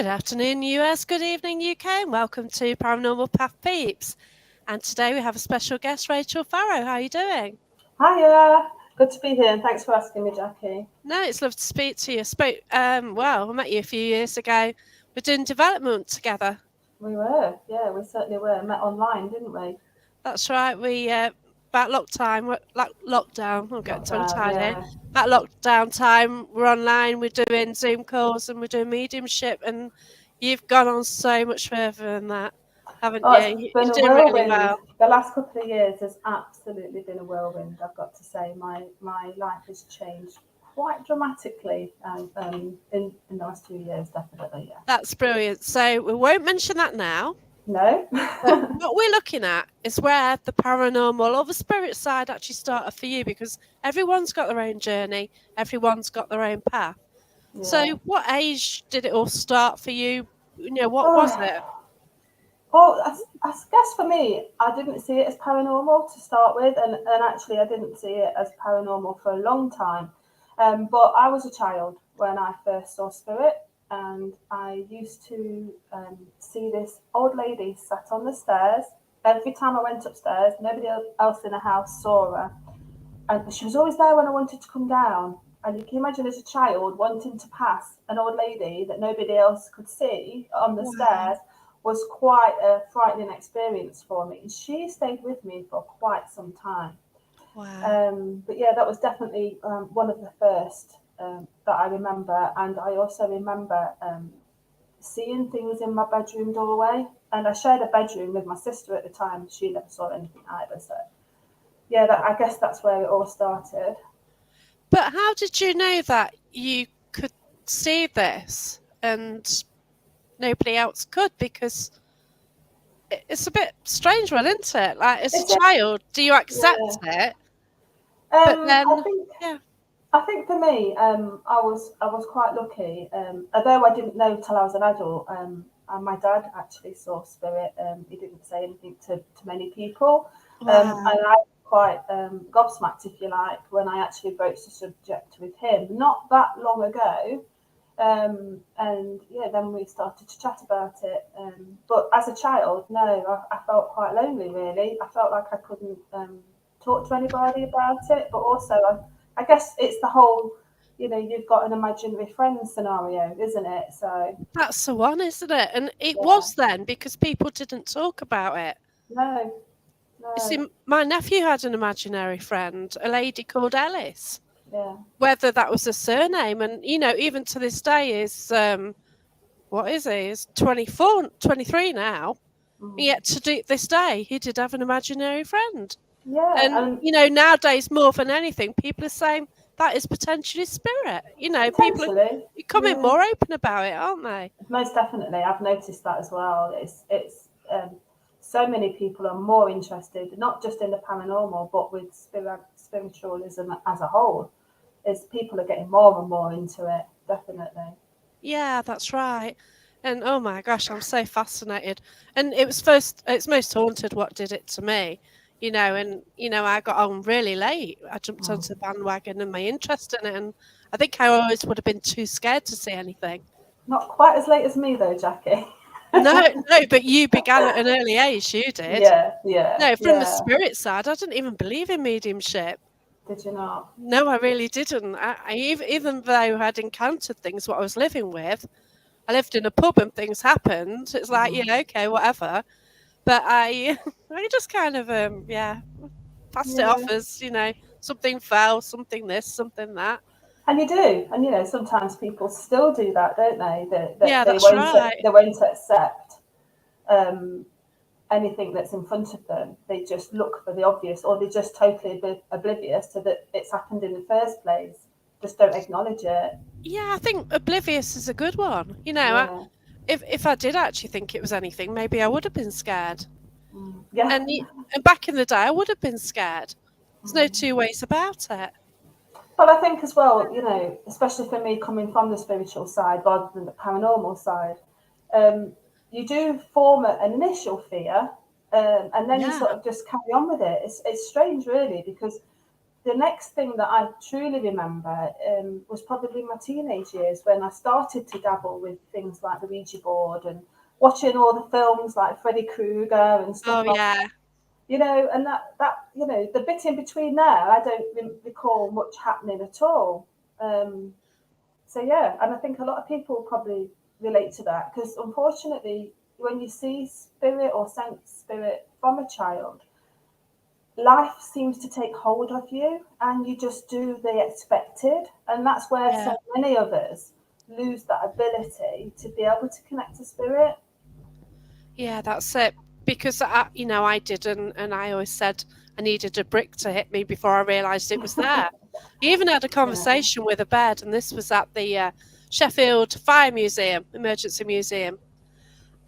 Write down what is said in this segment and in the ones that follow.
Good afternoon, US. Good evening, UK, and welcome to Paranormal Path Peeps. And today we have a special guest, Rachael Farrow. How are you doing? Hiya, good to be here, and thanks for asking me, Jackie. No, it's lovely to speak to you. I met you a few years ago. We're doing development together. We certainly were. Met online, didn't we? That's right. We about lockdown. I'm getting tongue Lockdown, tied here. yeah. About lockdown time, we're online. We're doing Zoom calls and we're doing mediumship. And you've gone on so much further than that, haven't Oh, you? it's been You're a doing really whirlwind. well. The last couple of years has absolutely been a whirlwind. I've got to say, my life has changed quite dramatically in the last 2 years, definitely. Yeah. That's brilliant. So we won't mention that now. No. But what we're looking at is where the paranormal or the spirit side actually started for you, because everyone's got their own journey, everyone's got their own path. So, Yeah. what age did it all start for you? What was Oh, it? well, I guess for me, I didn't see it as paranormal to start with, and actually, I didn't see it as paranormal for a long time. But I was a child when I first saw spirit, and I used to see this old lady sat on the stairs. Every time I went upstairs, nobody else in the house saw her, and she was always there when I wanted to come down. And you can imagine as a child wanting to pass an old lady that nobody else could see on the Wow. stairs was quite a frightening experience for me. And she stayed with me for quite some time. Wow. But yeah, that was definitely one of the first that I remember. And I also remember seeing things in my bedroom doorway. And I shared a bedroom with my sister at the time. She never saw anything either. So yeah, I guess that's where it all started. But how did you know that you could see this and nobody else could? Because it's a bit strange, one, isn't it? Like, as a It's a, child, do you accept yeah. it? But Um, I then, think yeah. I think for me, I was quite lucky. Although I didn't know till I was an adult. And my dad actually saw spirit. He didn't say anything to many people. Wow. And I was quite gobsmacked, if you like, when I actually broached the subject with him. Not that long ago. And yeah, then we started to chat about it. But as a child, no, I felt quite lonely. Really, I felt like I couldn't talk to anybody about it. But also, I guess it's the whole, you've got an imaginary friend scenario, isn't it? So That's the one, isn't it? And it yeah, was then because people didn't talk about it. no, You see, no, my nephew had an imaginary friend, a lady called Ellis. yeah, Whether that was a surname, and even to this day is what is he? He's 24, 23 now. mm. Yet this day, he did have an imaginary friend. Yeah, And and nowadays more than anything, people are saying that is potentially spirit. People are potentially, becoming yeah. more open about it, aren't they? Most definitely, I've noticed that as well. It's so many people are more interested, not just in the paranormal, but with spiritualism as a whole. Is people are getting more and more into it. Definitely. Yeah, that's right. And oh my gosh, I'm so fascinated. And it's most haunted what did it to me, and I got on really late. I jumped onto the Mm. bandwagon and my interest in it, and I think I always would have been too scared to see anything. Not quite as late as me though, Jackie. No, no, but you began at an early age, you did. Yeah, yeah, No, from the yeah. spirit side, I didn't even believe in mediumship. Did you not? No, I really didn't. Even though I'd encountered things what I was living with, I lived in a pub and things happened. It's like, Mm. yeah, okay, whatever. But I, I just kind of, passed it off Yeah. as, something fell, something this, something that. And you do, and sometimes people still do that, don't they? That Yeah, that's they right. won't accept um, anything that's in front of them. They just look for the obvious, or they're just totally oblivious to that it's happened in the first place. Just don't acknowledge it. Yeah, I think oblivious is a good one. Yeah, If I did actually think it was anything, maybe I would have been scared. mm. Yeah. And back in the day, I would have been scared. There's no Mm. two ways about it. But I think as well, especially for me coming from the spiritual side rather than the paranormal side, um, you do form an initial fear, and then you Yeah. sort of just carry on with it. It's strange, really, because the next thing that I truly remember was probably my teenage years when I started to dabble with things like the Ouija board and watching all the films like Freddy Krueger and stuff Oh like yeah, and that the bit in between there, I don't recall much happening at all. Um, so yeah, and I think a lot of people probably relate to that because unfortunately, when you see spirit or sense spirit from a child, life seems to take hold of you, and you just do the expected, and that's where yeah, so many of us lose that ability to be able to connect to spirit. yeah. That's it. Because I didn't, and I always said I needed a brick to hit me before I realised it was there. I even had a Yeah. conversation with a bed, and this was at the Sheffield Fire Museum, Emergency Museum.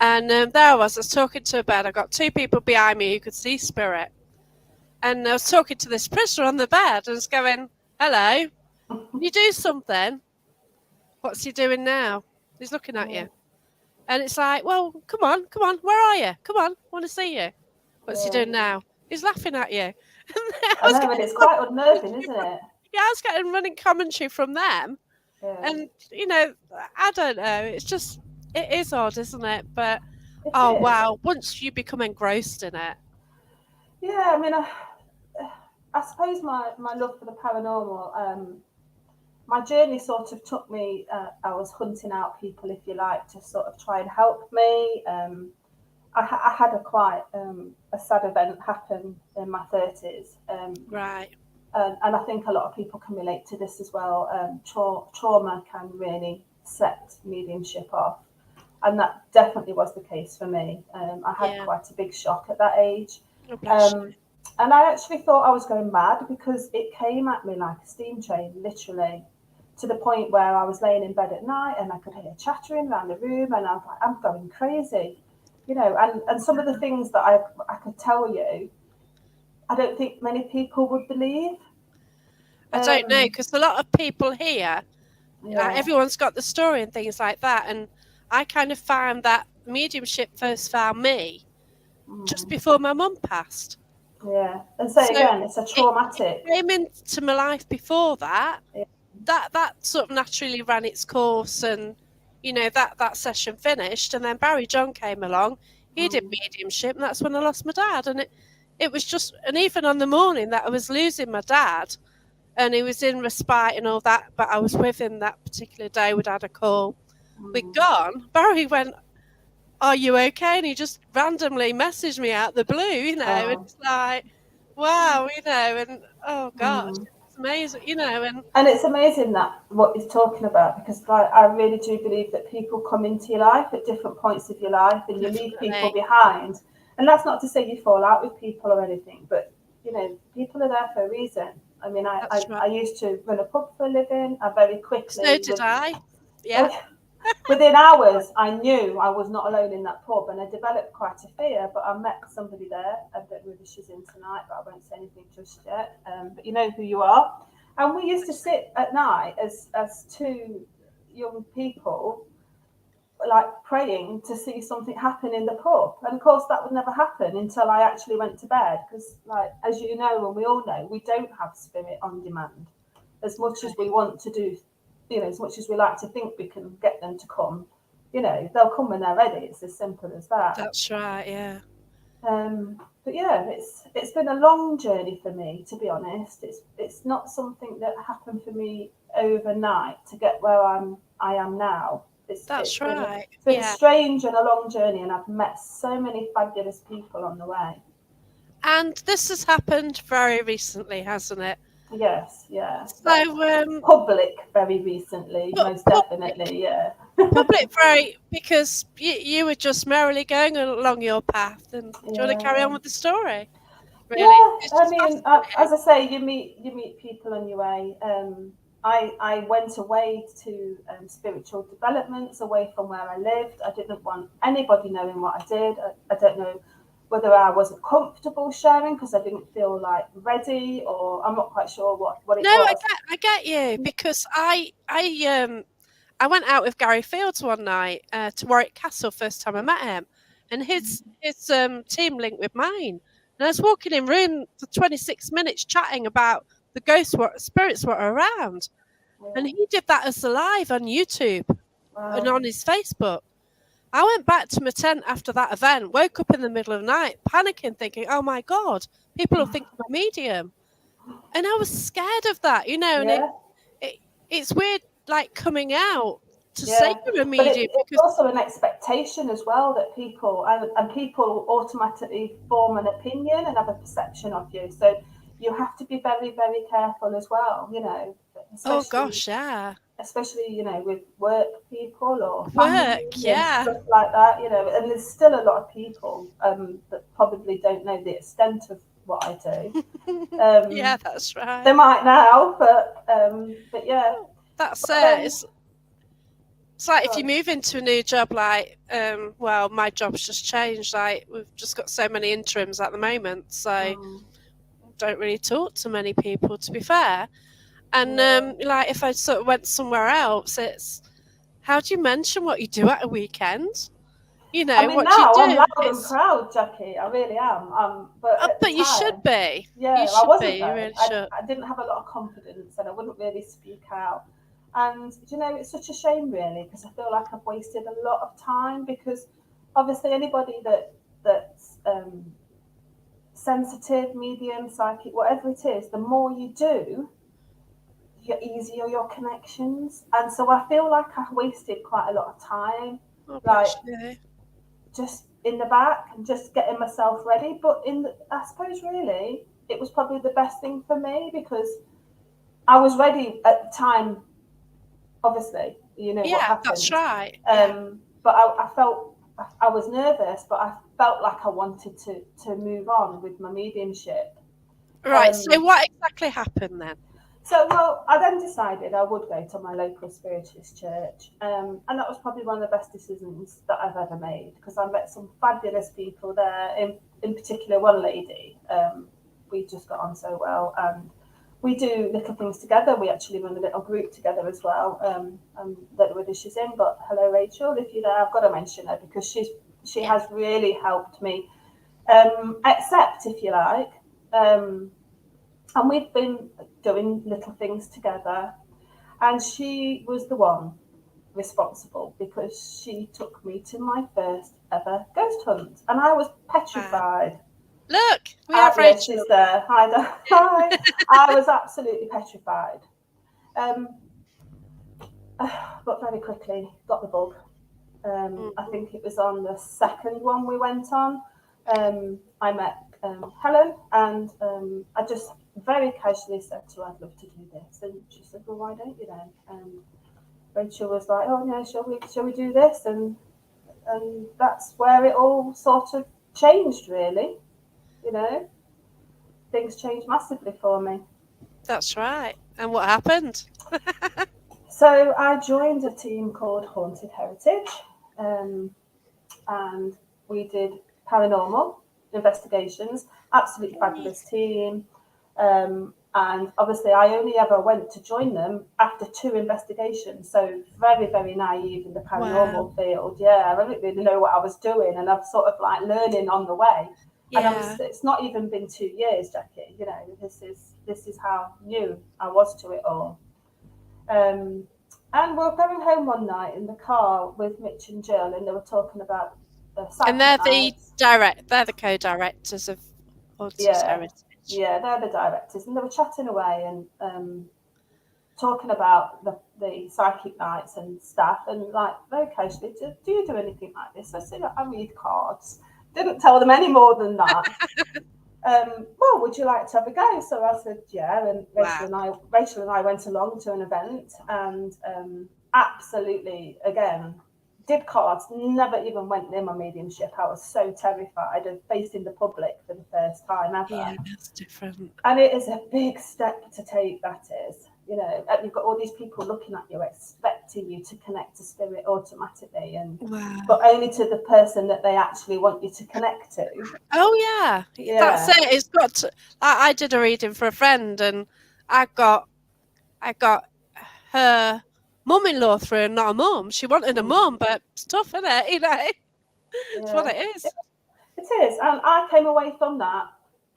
And there I was talking to a bed. I got two people behind me who could see spirit. And I was talking to this prisoner on the bed and I was going, hello, you do something. What's he doing now? He's looking at Yeah. you. And it's like, well, come on, where are you? Come on, I want to see you. What's he Yeah. doing now? He's laughing at you. And I I was know, and getting it's quite unnerving, commentary isn't it? yeah, I was getting running commentary from them. Yeah. And, I don't know. It's just, it is odd, isn't it? But, It oh, is. wow, once you become engrossed in it. Yeah, I mean, I suppose my love for the paranormal, my journey sort of took me. I was hunting out people, if you like, to sort of try and help me. I had a sad event happen in my 30s, Right. and I think a lot of people can relate to this as well. Trauma can really set mediumship off, and that definitely was the case for me. I had Yeah. quite a big shock at that age. Oh, bless Um, and I actually thought I was going mad because it came at me like a steam train, literally, to the point where I was laying in bed at night and I could hear chattering around the room, and I was like, I'm going crazy, And some of the things that I could tell you, I don't think many people would believe. I don't know, Um, because a lot of people here, yeah, everyone's got the story and things like that. And I kind of found that mediumship first found me just mm, before my mum passed. yeah. And say So again, it's a it traumatic. came into my life before that. Yeah, That sort of naturally ran its course, and that session finished, and then Barry John came along. He did mm, mediumship, and that's when I lost my dad. And it was just, and even on the morning that I was losing my dad, and he was in respite and all that, but I was with him that particular day. We'd had a call. We'd mm. gone. Barry went, "Are you okay?" And he just randomly messaged me out the blue, and Oh, it's like, wow, and oh gosh, mm. it's amazing, and And it's amazing that what he's talking about because like I really do believe that people come into your life at different points of your life and you leave people definitely, behind. And that's not to say you fall out with people or anything, but people are there for a reason. I mean, that's right. I used to run a pub for a living. I very So quickly did with I. Yeah, within hours I knew I was not alone in that pub and I developed quite a fear, but I met somebody there. I don't know whether she's in tonight, but I won't say anything just yet. But you know who you are. And we used to sit at night as two young people, like praying to see something happen in the pub. And of course, that would never happen until I actually went to bed. Because, like as you know, and we all know, we don't have spirit on demand. As much as we want to do, as much as we like to think we can get them to come, they'll come when they're ready. It's as simple as that. that's right. Yeah, But yeah, it's been a long journey for me, to be honest. It's not something that happened for me overnight to get where I am now. that's right. It's been Yeah, strange and a long journey, and I've met so many fabulous people on the way. and this has happened very recently, hasn't it? Yes, yeah, like So, public very recently, most public. definitely, yeah. Public, right? Because you were just merrily going along your path, and do you want to carry on Yeah. with the story? Really, Yeah, it's I just mean, as fascinating. I say, you meet people on your way. I went away to spiritual developments away from where I lived. I didn't want anybody knowing what I did. I don't know whether I wasn't comfortable sharing because I didn't feel like ready, or I'm not quite sure what No, it was. I get you because I went out with Gary Fields one night to Warwick Castle first time I met him, and his team linked with mine, and I was walking in room for 26 minutes chatting about spirits were around. And Yeah. he did that as a live on YouTube and Wow. on his Facebook. I went back to my tent after that event, woke up in the middle of the night, panicking, thinking, oh my God, people will think I'm a medium. And I was scared of that, and Yeah. it's weird, like, coming out to say Yeah, you're a but medium it's because, also an expectation as well that people and people automatically form an opinion and have a perception of you. So you have to be very, very careful as well. oh Especially gosh, yeah. with work people or family Work, and yeah. stuff like that. And there's still a lot of people that probably don't know the extent of what I do. Yeah, Um, that's they right. might now, but yeah. That's But it. then, It's like if you God, move into a new job, like, well, my job's just changed. Like, we've just got so many interims at the moment, so mm, don't really talk to many people, to be fair. And yeah. like, if I sort of went somewhere else, it's how do you mention what you do at a weekend? I mean, What do you now I'm do? loud and It's proud, Jackie. I really am. But at the but you should time, be. You yeah, I should wasn't be. You though. really I, should. I didn't have a lot of confidence, and I wouldn't really speak out. And it's such a shame, really, because I feel like I've wasted a lot of time. Because obviously, anybody that's sensitive, medium, psychic, whatever it is, the more you do, the easier your connections. And so I feel like I wasted quite a lot of time, Oh, like bless you. just in the back and just getting myself ready. But I suppose really it was probably the best thing for me because I was ready at the time. Obviously, what Yeah, that's happened. right. Yeah. But I felt I was nervous, but I felt like I wanted to move on with my mediumship. Right. So, Um, what exactly happened then? well, I then decided I would go to my local spiritualist church, and that was probably one of the best decisions that I've ever made because I met some fabulous people there. In particular, one lady, we just got on so well, and we do little things together. We actually run a little group together as well. And don't know whether she's in, but hello, Rachel, if you're there, I've got to mention her because she Yeah. has really helped me accept, if you like. And we've been doing little things together. And she was the one responsible because she took me to my first ever ghost hunt. And I was Wow. petrified. Look, we have Yeah, Rachel. she's there. Hi, hi. I was absolutely petrified. Um, but very quickly got the bug. I Mhm. think it was on the second one we went on. I met Helen, and I just very casually said to her, "I'd love to do this," and she said, "Well, why don't you then?" And Rachel was like, "Oh no, shall we do this?" And that's where it all sort of changed, really. You know, things changed massively for me. That's right. And what happened? So I joined a team called Haunted Heritage, um, and we did paranormal investigations. Absolutely Yay. fabulous team. And obviously, I only ever went to join them after 2 investigations. So very, very naive in the Wow. paranormal field. Yeah, I didn't really know what I was doing, and I'm sort of like learning on the way. And Yeah. it's not even been 2 years, Jackie. This is how new I was to it all. Um, and we were going home one night in the car with Mitch and Jill, and they were talking about And psychic nights. they're the co-directors of Haunted Yeah, Heritage. yeah, they're the directors, and they were chatting away and talking about the psychic nights and stuff, and like very casually, do you do anything like this? I said, I read cards. Didn't tell them any more than that. Well, would you like to have a go? So I said, yeah. And Wow. Rachel and I went along to an event, and absolutely, again, did cards. Never even went near my mediumship. I was so terrified of facing the public for the first time ever. Yeah, that's different. And it is a big step to take. That is, you've got all these people looking at you, expecting you to connect to spirit automatically, Wow. but only to the person that they actually want you to connect to. Oh yeah, that's Yeah. it. It's got to. I did a reading for a friend, and I got her mum-in-law through, and not a mum. She wanted a Mm. mum, but it's tough, isn't it? It's what Yeah, it is. it is. And I came away from that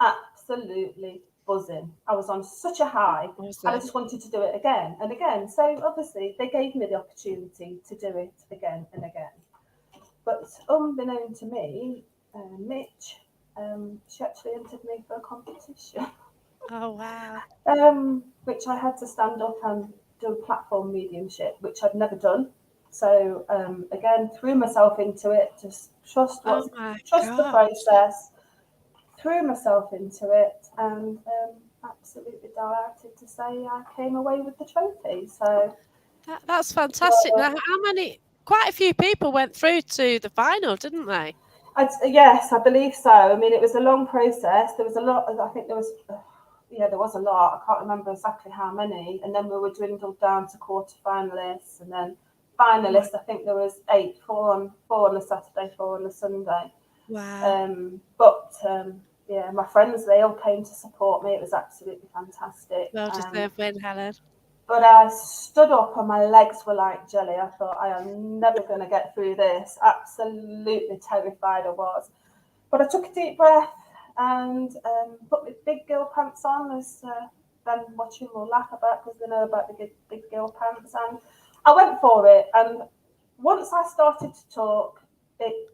absolutely buzzing. I was on such a high, Was and I it? just wanted to do it again and again. So obviously they gave me the opportunity to do it again and again. But unbeknown to me, Mitch, she actually entered me for a competition, Oh wow. which I had to stand up and do a platform mediumship, which I'd never done. So again, threw myself into it. Just Oh my trust the gosh. process. Threw myself into it, and absolutely delighted to say I came away with the trophy. So That's fantastic. yeah. Now, how many? Quite a few people went through to the final, didn't they? Yes, I believe so. I mean, it was a long process. There was a lot. I think there was, yeah, there was a lot. I can't remember exactly how many. And then we were dwindled down to quarter finalists, and then finalists. I think there was 8, four on the Saturday, 4 on the Sunday. Wow. But yeah, my friends, they all came to support me. It was absolutely fantastic. Well deserved win, Helen. But I stood up and my legs were like jelly. I thought, I am never going to get through this. Absolutely terrified I was. But I took a deep breath and put my big girl pants on, as Ben watching will laugh about because they know about the big girl pants. And I went for it. And once I started to talk,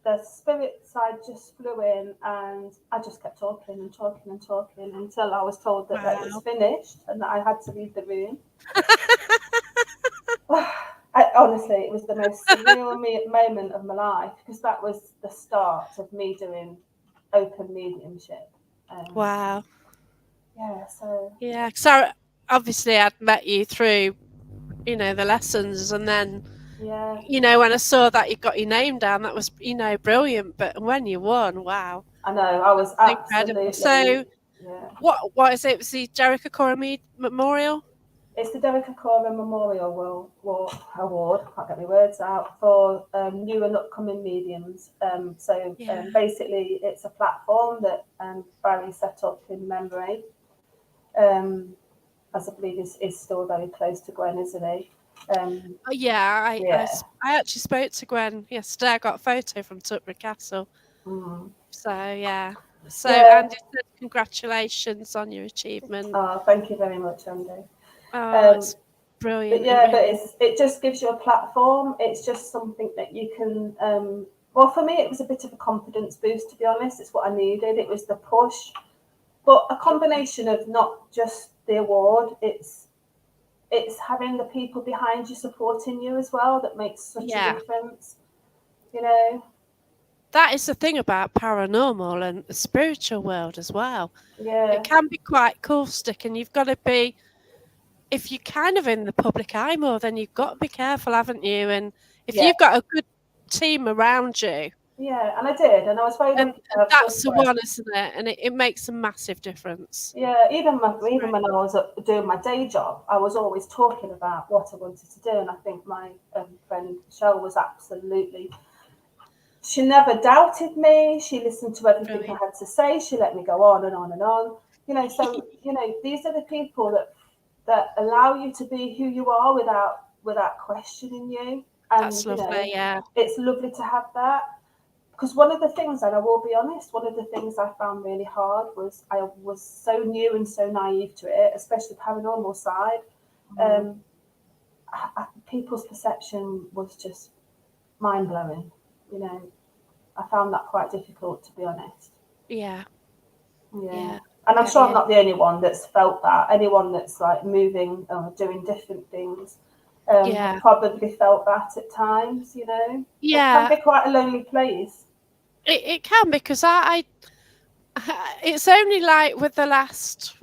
the spirit side just flew in, and I just kept talking and talking and talking until I was told that it was Wow. finished and that I had to leave the room. Honestly, it was the most surreal moment of my life because that was the start of me doing open mediumship. Wow. Yeah, so Yeah. So obviously I'd met you through, the lessons, and then, yeah, when I saw that you got your name down, that was, brilliant. But when you won, wow, I know I was incredible. absolutely, So yeah. what is it? Was the Jericho Cora Memorial? It's the Derek Acora Memorial War Award. I can't get my words out for new and upcoming mediums. So Yeah. basically, it's a platform that Barry set up in memory. Um, as I believe is still very close to Gwen, isn't he? Oh, yeah, Yeah. I actually spoke to Gwen yesterday. I got a photo from Tutbury Castle. Mm. So, yeah. So, Yeah. Andy said congratulations on your achievement. Oh, thank you very much, Andy. Oh, Um, it's brilliant. but It yeah, but really. it just gives you a platform. It's just something that you can. Well, for me, it was a bit of a confidence boost. To be honest, it's what I needed. It was the push, but a combination of not just the award. It's having the people behind you supporting you as well that makes such a Yeah. difference. You know. That is the thing about paranormal and the spiritual world as well. It Yeah. can be quite caustic, and you've got to be, if you're kind of in the public eye more, then you've got to be careful, haven't you? And if Yeah. you've got a good team around you, Yeah, and I did, and I was very lucky to and have that's good the friends. one, isn't it? And it makes a massive difference. Yeah, even Right. when I was doing my day job, I was always talking about what I wanted to do, and I think my friend Michelle was absolutely. She never doubted me. She listened to everything I Brilliant. had to say. She let me go on and on and on. So these are the people that allow you to be who you are without questioning you, That's and lovely. Yeah. it's lovely to have that. Because one of the things, and I will be honest, one of the things I found really hard was I was so new and so naive to it, especially the paranormal side. Mm. People's perception was just mind blowing. You know, I found that quite difficult, to be honest. Yeah. Yeah. Yeah. And I'm Get sure I'm you. not the only one that's felt that. Anyone that's like moving or doing different things have Yeah. probably felt that at times, It can Yeah. be quite a lonely place. It can, because it's only like with the last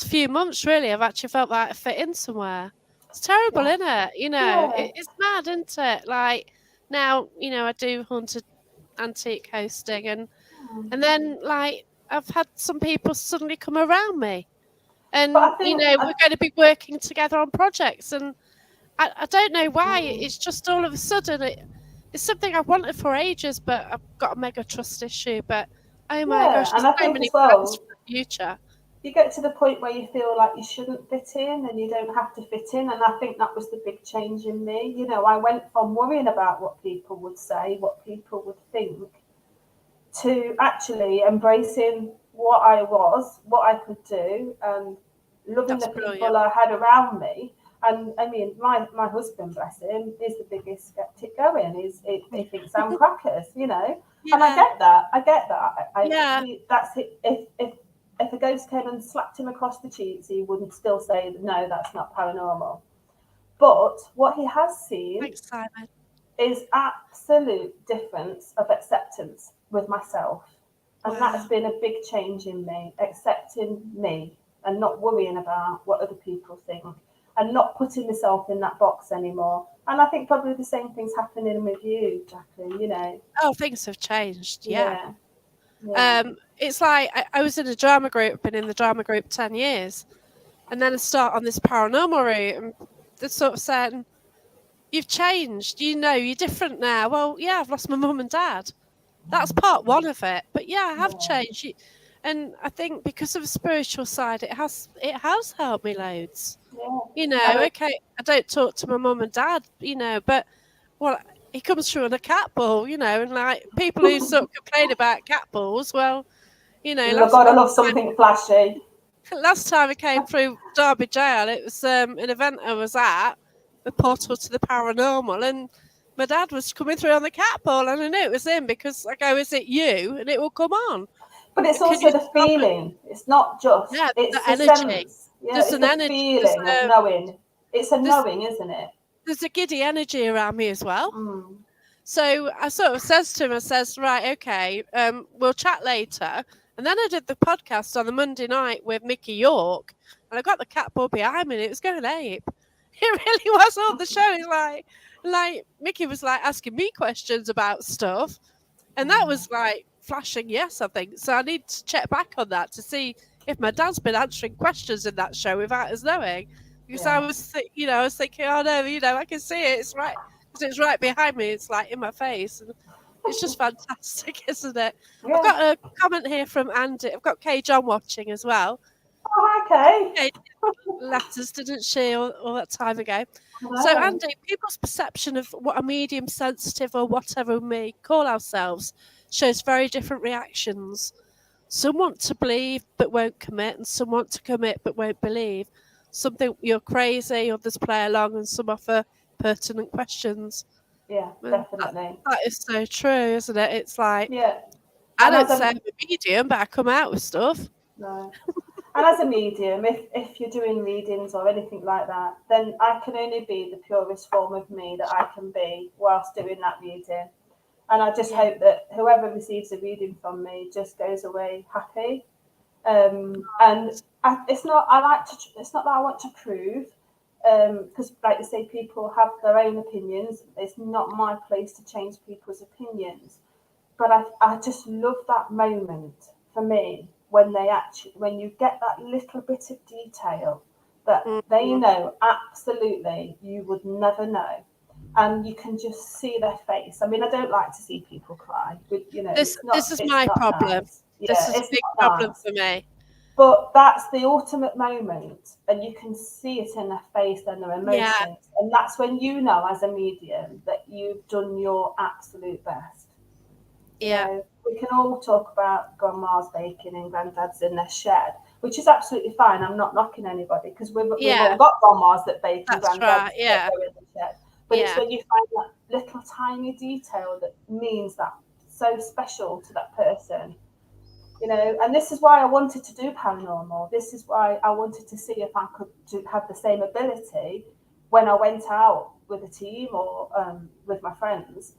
few months, really, I've actually felt like I fit in somewhere. It's terrible, Yeah. isn't it? Yeah. It's mad, isn't it? Like now, I do haunted antique hosting, and Mm. then like I've had some people suddenly come around me, But and I think, we're going to be working together on projects, and I don't know why. mm, It's just all of a sudden it's something I've wanted for ages, but I've got a mega trust issue. But oh my yeah, gosh, and there's I so think many as plans well, for the future. you get to the point where you feel like you shouldn't fit in and you don't have to fit in. And I think that was the big change in me. I went from worrying about what people would say, what people would think, to actually embracing what I was, what I could do, and loving That's the brilliant. people I had around me. And I mean, my husband, bless him, is the biggest skeptic going. He thinks I'm crackers, you know. And I Yeah, get that. I get that. yeah, That's it. If a ghost came and slapped him across the cheeks, he wouldn't still say no, that's not paranormal. But what he has seen thanks, Simon. is absolute difference of acceptance with myself. And that's Wow. been a big change in me, accepting me and not worrying about what other people think and not putting myself in that box anymore. And I think probably the same thing's happening with you, Jacqueline, you know. Oh, things have changed. Yeah. Yeah, yeah, It's like I was in a drama group, been in the drama group 10 years, and then I start on this paranormal route, and they're sort of saying, "You've changed. You know, you're different now." Well, yeah, I've lost my mum and dad. That's part one of it. But yeah, I have yeah, changed. And I think because of the spiritual side, it has helped me loads. yeah. You know, And okay, I don't talk to my mum and dad, you know, but well, he comes through on a cat ball, you know, and like people who sort of complain about cat balls, well, you know, you've got to love something flashy. last time I came through Derby Jail, it was an event I was at, the portal to the paranormal, and my dad was coming through on the cat ball, and I knew it was him because I go, "Is it you?" And it will come on. But it's Can you also the stop it? feeling. It's not just, Yeah, the it's the energy. sense. Yeah, There's it's an the energy. feeling of knowing. It's a There's knowing, isn't it? there's a giddy energy around me as well. Mm. So I sort of says to him, I says, right, okay, we'll chat later. And then I did the podcast on the Monday night with Mickey York, and I got the cat ball behind me, and it was going ape. It really was on the show. It's like Mickey was like asking me questions about stuff, and that was like flashing yes, I think. So I need to check back on that to see if my dad's been answering questions in that show without us knowing. Because I Yeah, was, I was thinking, oh no, I can see it. It's right because it's right behind me. It's like in my face, and it's just fantastic, isn't it? I've yeah. got a comment here from Andy. I've got Kay John watching as well. Oh, okay. Kay letters, didn't she, all that time ago? So, No. Andy, people's perception of what a medium, sensitive, or whatever we may call ourselves shows very different reactions. Some want to believe but won't commit, and some want to commit but won't believe. Some think you're crazy, others play along, and some offer pertinent questions. Yeah, And definitely. that is so true, isn't it? It's like, Yeah. I And don't as say a I'm a medium, but I come out with stuff. no. And as a medium, if you're doing readings or anything like that, then I can only be the purest form of me that I can be whilst doing that reading. And I just Yeah. hope that whoever receives a reading from me just goes away happy. And it's not. I like to. It's not that I want to prove, because, like you say, people have their own opinions. It's not my place to change people's opinions. But I just love that moment for me when when you get that little bit of detail that they Mhm. know absolutely you would never know, and you can just see their face. I mean, I don't like to see people cry, but This this is it's my not problem. nice. This Yeah, is a it's big not problem nice. for me. But that's the ultimate moment, and you can see it in their face and their Yeah, emotions, and that's when you know as a medium that you've done your absolute best. yeah, We can all talk about grandma's baking and granddad's in their shed, which is absolutely fine. I'm not knocking anybody because we've all yeah. got grandmas that bake and That's granddads right. that Yeah, go in the shed. But it's yeah, when you find that little tiny detail that means that so special to that person. And this is why I wanted to do paranormal. This is why I wanted to see if I could have the same ability when I went out with a team or with my friends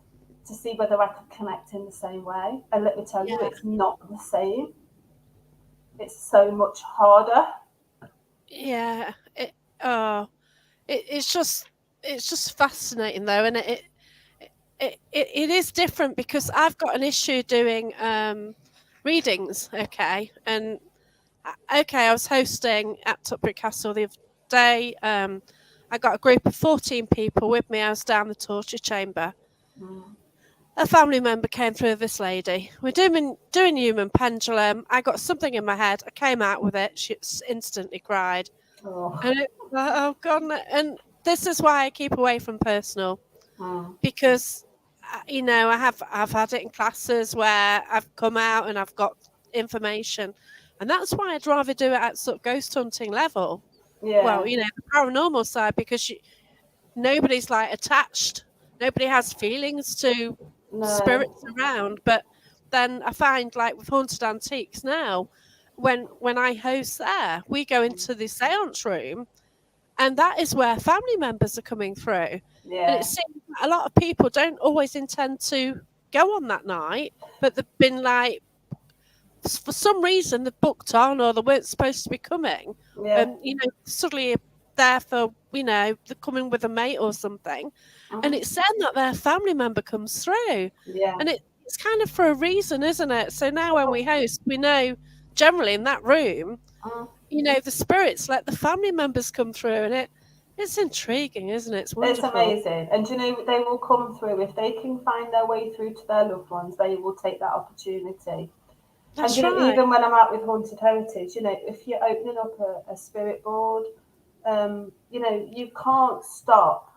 to see whether I could connect in the same way. And let me tell you, yeah, it's not the same. It's so much harder. yeah. Oh, it's just fascinating though, and it is different because I've got an issue doing readings. Okay, and okay, I was hosting at Tutbury Castle the other day. I got a group of 14 people with me. I was down the torture chamber. Mm. A family member came through with this lady. We're doing human pendulum. I got something in my head. I came out with it. She instantly cried. Oh. And oh god! And this is why I keep away from personal Mm. because I've had it in classes where I've come out and I've got information, and that's why I'd rather do it at sort of ghost hunting level. Yeah. Well, you know, the paranormal side, because nobody's like attached, nobody has feelings to No. spirits around. But then I find, like with haunted antiques now, when I host there, we go into the seance room, and that is where family members are coming through. And it Yeah. seems that a lot of people don't always intend to go on that night, but they've been like, for some reason, they've booked on, or they weren't supposed to be coming. Yeah. You know, suddenly there for, you know, they're coming with a mate or something. And Mhm. it's then that their family member comes through. Yeah. And it's kind of for a reason, isn't it? So now when we host, we know generally in that room, Mhm. you know, the spirits let the family members come through, and it's intriguing, isn't it? It's It's wonderful. amazing. And you know, they will come through. If they can find their way through to their loved ones, they will take that opportunity. And That's you know, right. even when I'm out with Haunted Heritage, you know, if you're opening up a spirit board, you know, you can't stop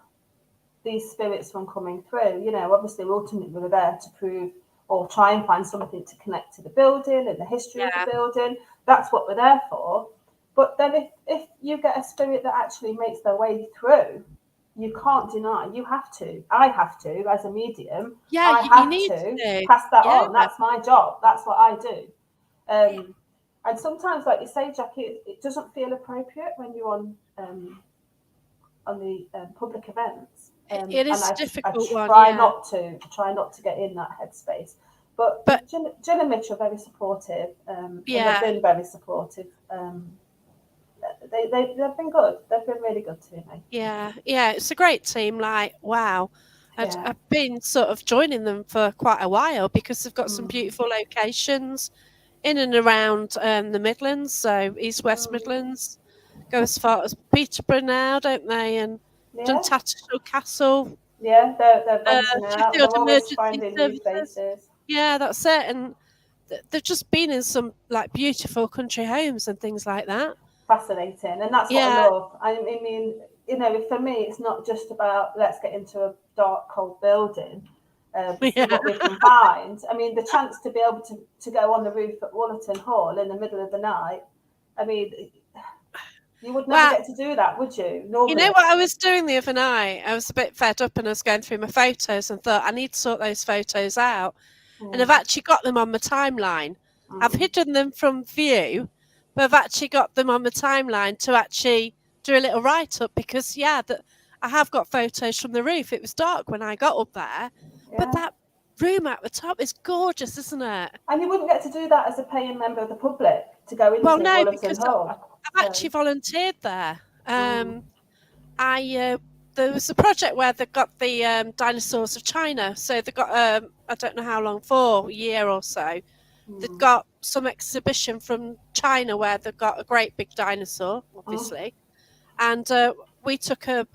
these spirits from coming through. You know, obviously, ultimately, we're there to prove or try and find something to connect to the building and the history of the Yeah. building. That's what we're there for. But then, if you get a spirit that actually makes their way through, you can't deny. You have to. I have to, as a medium. Yeah, I you have need to to. pass that Yeah. on. That's my job. That's what I do. And sometimes, like you say, Jackie, it doesn't feel appropriate when you're on the public events. It And is a I difficult one, try yeah. not to try not to get in that headspace. But But Jen and Mitch are very supportive, and they've yeah, been very supportive. They've been good. They've been really good to me. yeah, it's a great team. Like, wow. Yeah. I've been sort of joining them for quite a while because they've got some Mm. beautiful locations in and around the Midlands, so East West Mm. Midlands. Go as far as Peterborough now, don't they? And done Yeah. Tattershall Castle, Yeah. They're venturing out. Sheffield They're always Emergency finding new Services. faces. Yeah, that's it. And they've just been in some like beautiful country homes and things like that. Fascinating, and that's what I Yeah, love. I mean, you know, for me, it's not just about let's get into a dark, cold building, see yeah. what we can find. I mean, the chance to be able to go on the roof at Wollerton Hall in the middle of the night. I mean, you would never Well, get to do that, would you? you know Normally. what I was doing the other night? I was a bit fed up and I was going through my photos and thought I need to sort those photos out. And I've Mm, actually got them on my timeline. I've mm. hidden them from view, but I've actually got them on my timeline to actually do a little write up because, yeah, that I have got photos from the roof. It was dark when I got up there, but Yeah, that room at the top is gorgeous, isn't it? and you wouldn't get to do that as a paying member of the public to go Well, into no, Wollerton because Hall. I've actually So, volunteered there. mm. I There was a project where they got the dinosaurs of China. So they got I don't know how long for, a year or so. They've Mm. got some exhibition from China where they've got a great big dinosaur, Mm. obviously, and we took a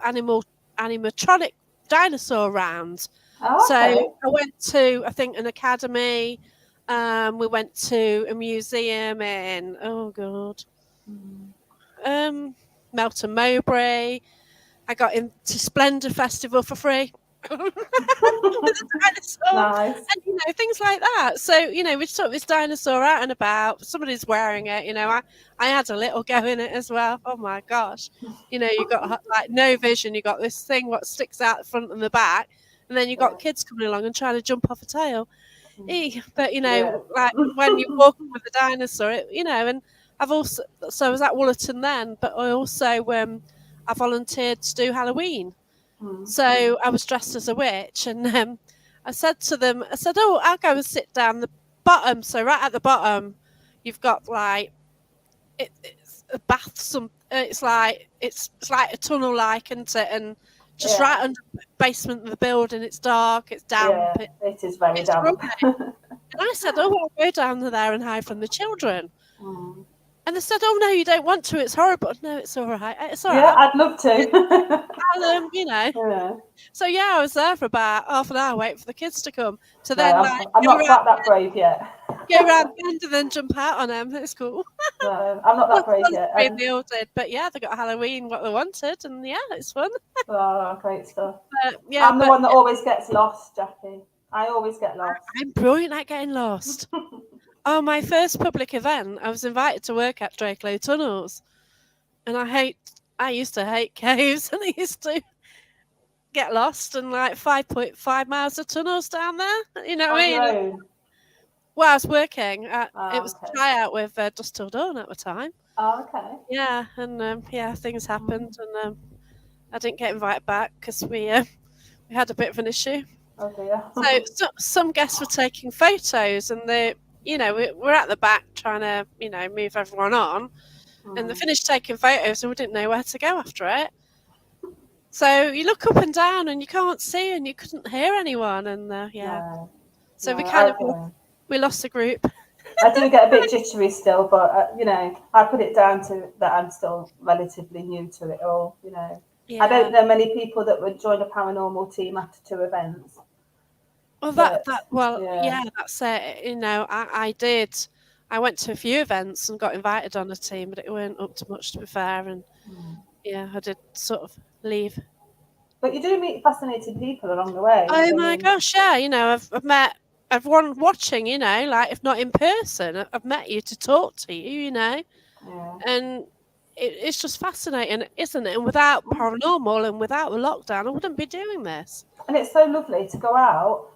animatronic dinosaur round. Oh, So I okay. went to, I think, an academy. We went to a museum in, oh god, Mm. um, Melton Mowbray. I got into Splendour Festival for free with a dinosaur, Nice. and things like that. So we took this dinosaur out and about. Somebody's wearing it. I had a little go in it as well. Oh my gosh! You got like no vision. You got this thing what sticks out the front and the back, and then you got Yeah. kids coming along and trying to jump off a tail. But Yeah. like when you walk with a dinosaur, and I've also so I was at Wollerton then, but I also I volunteered to do Halloween. Mm. So I was dressed as a witch, and I said to them, I said, "Oh, I'll go and sit down the bottom." So right at the bottom, you've got like it's a bath. It's like a tunnel, like, isn't it? And just Yeah. right under the basement of the building, it's dark, it's damp, Yeah. It is very it's damp. rubbish. And I said, "Oh, I'll go down there and hide from the children." Mm. And they said, "Oh no, you don't want to. It's horrible." No, it's all right. It's all Yeah, right. I'd love to. I'll. Yeah. So yeah, I was there for about half an hour waiting for the kids to come. To No, then like I'm go not around, quite that brave yet. go around the end and then jump out on them. It's cool. No, I'm not that Lots brave of yet. fun they all did, but yeah, they got Halloween what they wanted, and yeah, it's fun. Oh, great stuff. But yeah, I'm the but one that always gets lost, Jackie. I always get lost. I'm brilliant at getting lost. Oh, my first public event, I was invited to work at Drakelow Tunnels, and I used to hate caves, and I used to get lost in like 5.5 miles of tunnels down there. You know what I On your mean? own. Well, I was working. It Oh, was a okay. tryout with Dust Till Dawn at the time. Oh, okay. Yeah, and things happened, Mm. and I didn't get invited back because we had a bit of an issue. Oh dear. So some guests were taking photos, and we're at the back trying to move everyone on, and they Mm. finished taking photos, and we didn't know where to go after it. So you look up and down, and you can't see, and you couldn't hear anyone, and No, so no, we kind of okay. we lost the group. I do get a bit jittery still, but I put it down to that I'm still relatively new to it all. I Yeah. don't know many people that would join a paranormal team after 2 events, Well, but yeah, yeah, that's it. I did. I went to a few events and got invited on a team, but it weren't up to much, to be fair. And Mm. yeah, I did sort of leave. But you do meet fascinating people along the way. Oh I my mean, gosh, yeah. I've met everyone watching. Like if not in person, I've met you to talk to you. yeah. And it's just fascinating, isn't it? And without Mm. paranormal and without the lockdown, I wouldn't be doing this. And it's so lovely to go out.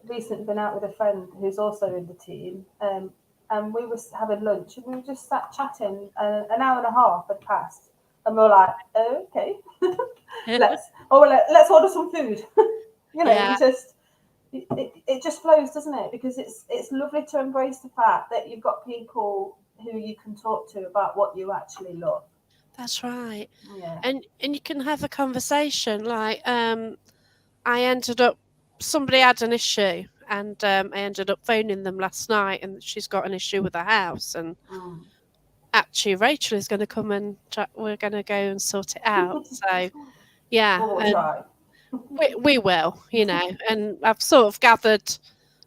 Recently been out with a friend who's also in the team, and we were having lunch and we were just sat chatting. An hour and a half had passed, and we were like, oh, "Okay, let's order some food." Yeah, You just it just flows, doesn't it? Because it's lovely to embrace the fact that you've got people who you can talk to about what you actually love. that's right. Yeah. And you can have a conversation. Like I ended up somebody had an issue, and I ended up phoning them last night, and she's got an issue with her house, and Mm. actually Rachel is going to come and we're going to go and sort it out. So yeah, Well, we'll and try. we will, and I've sort of gathered.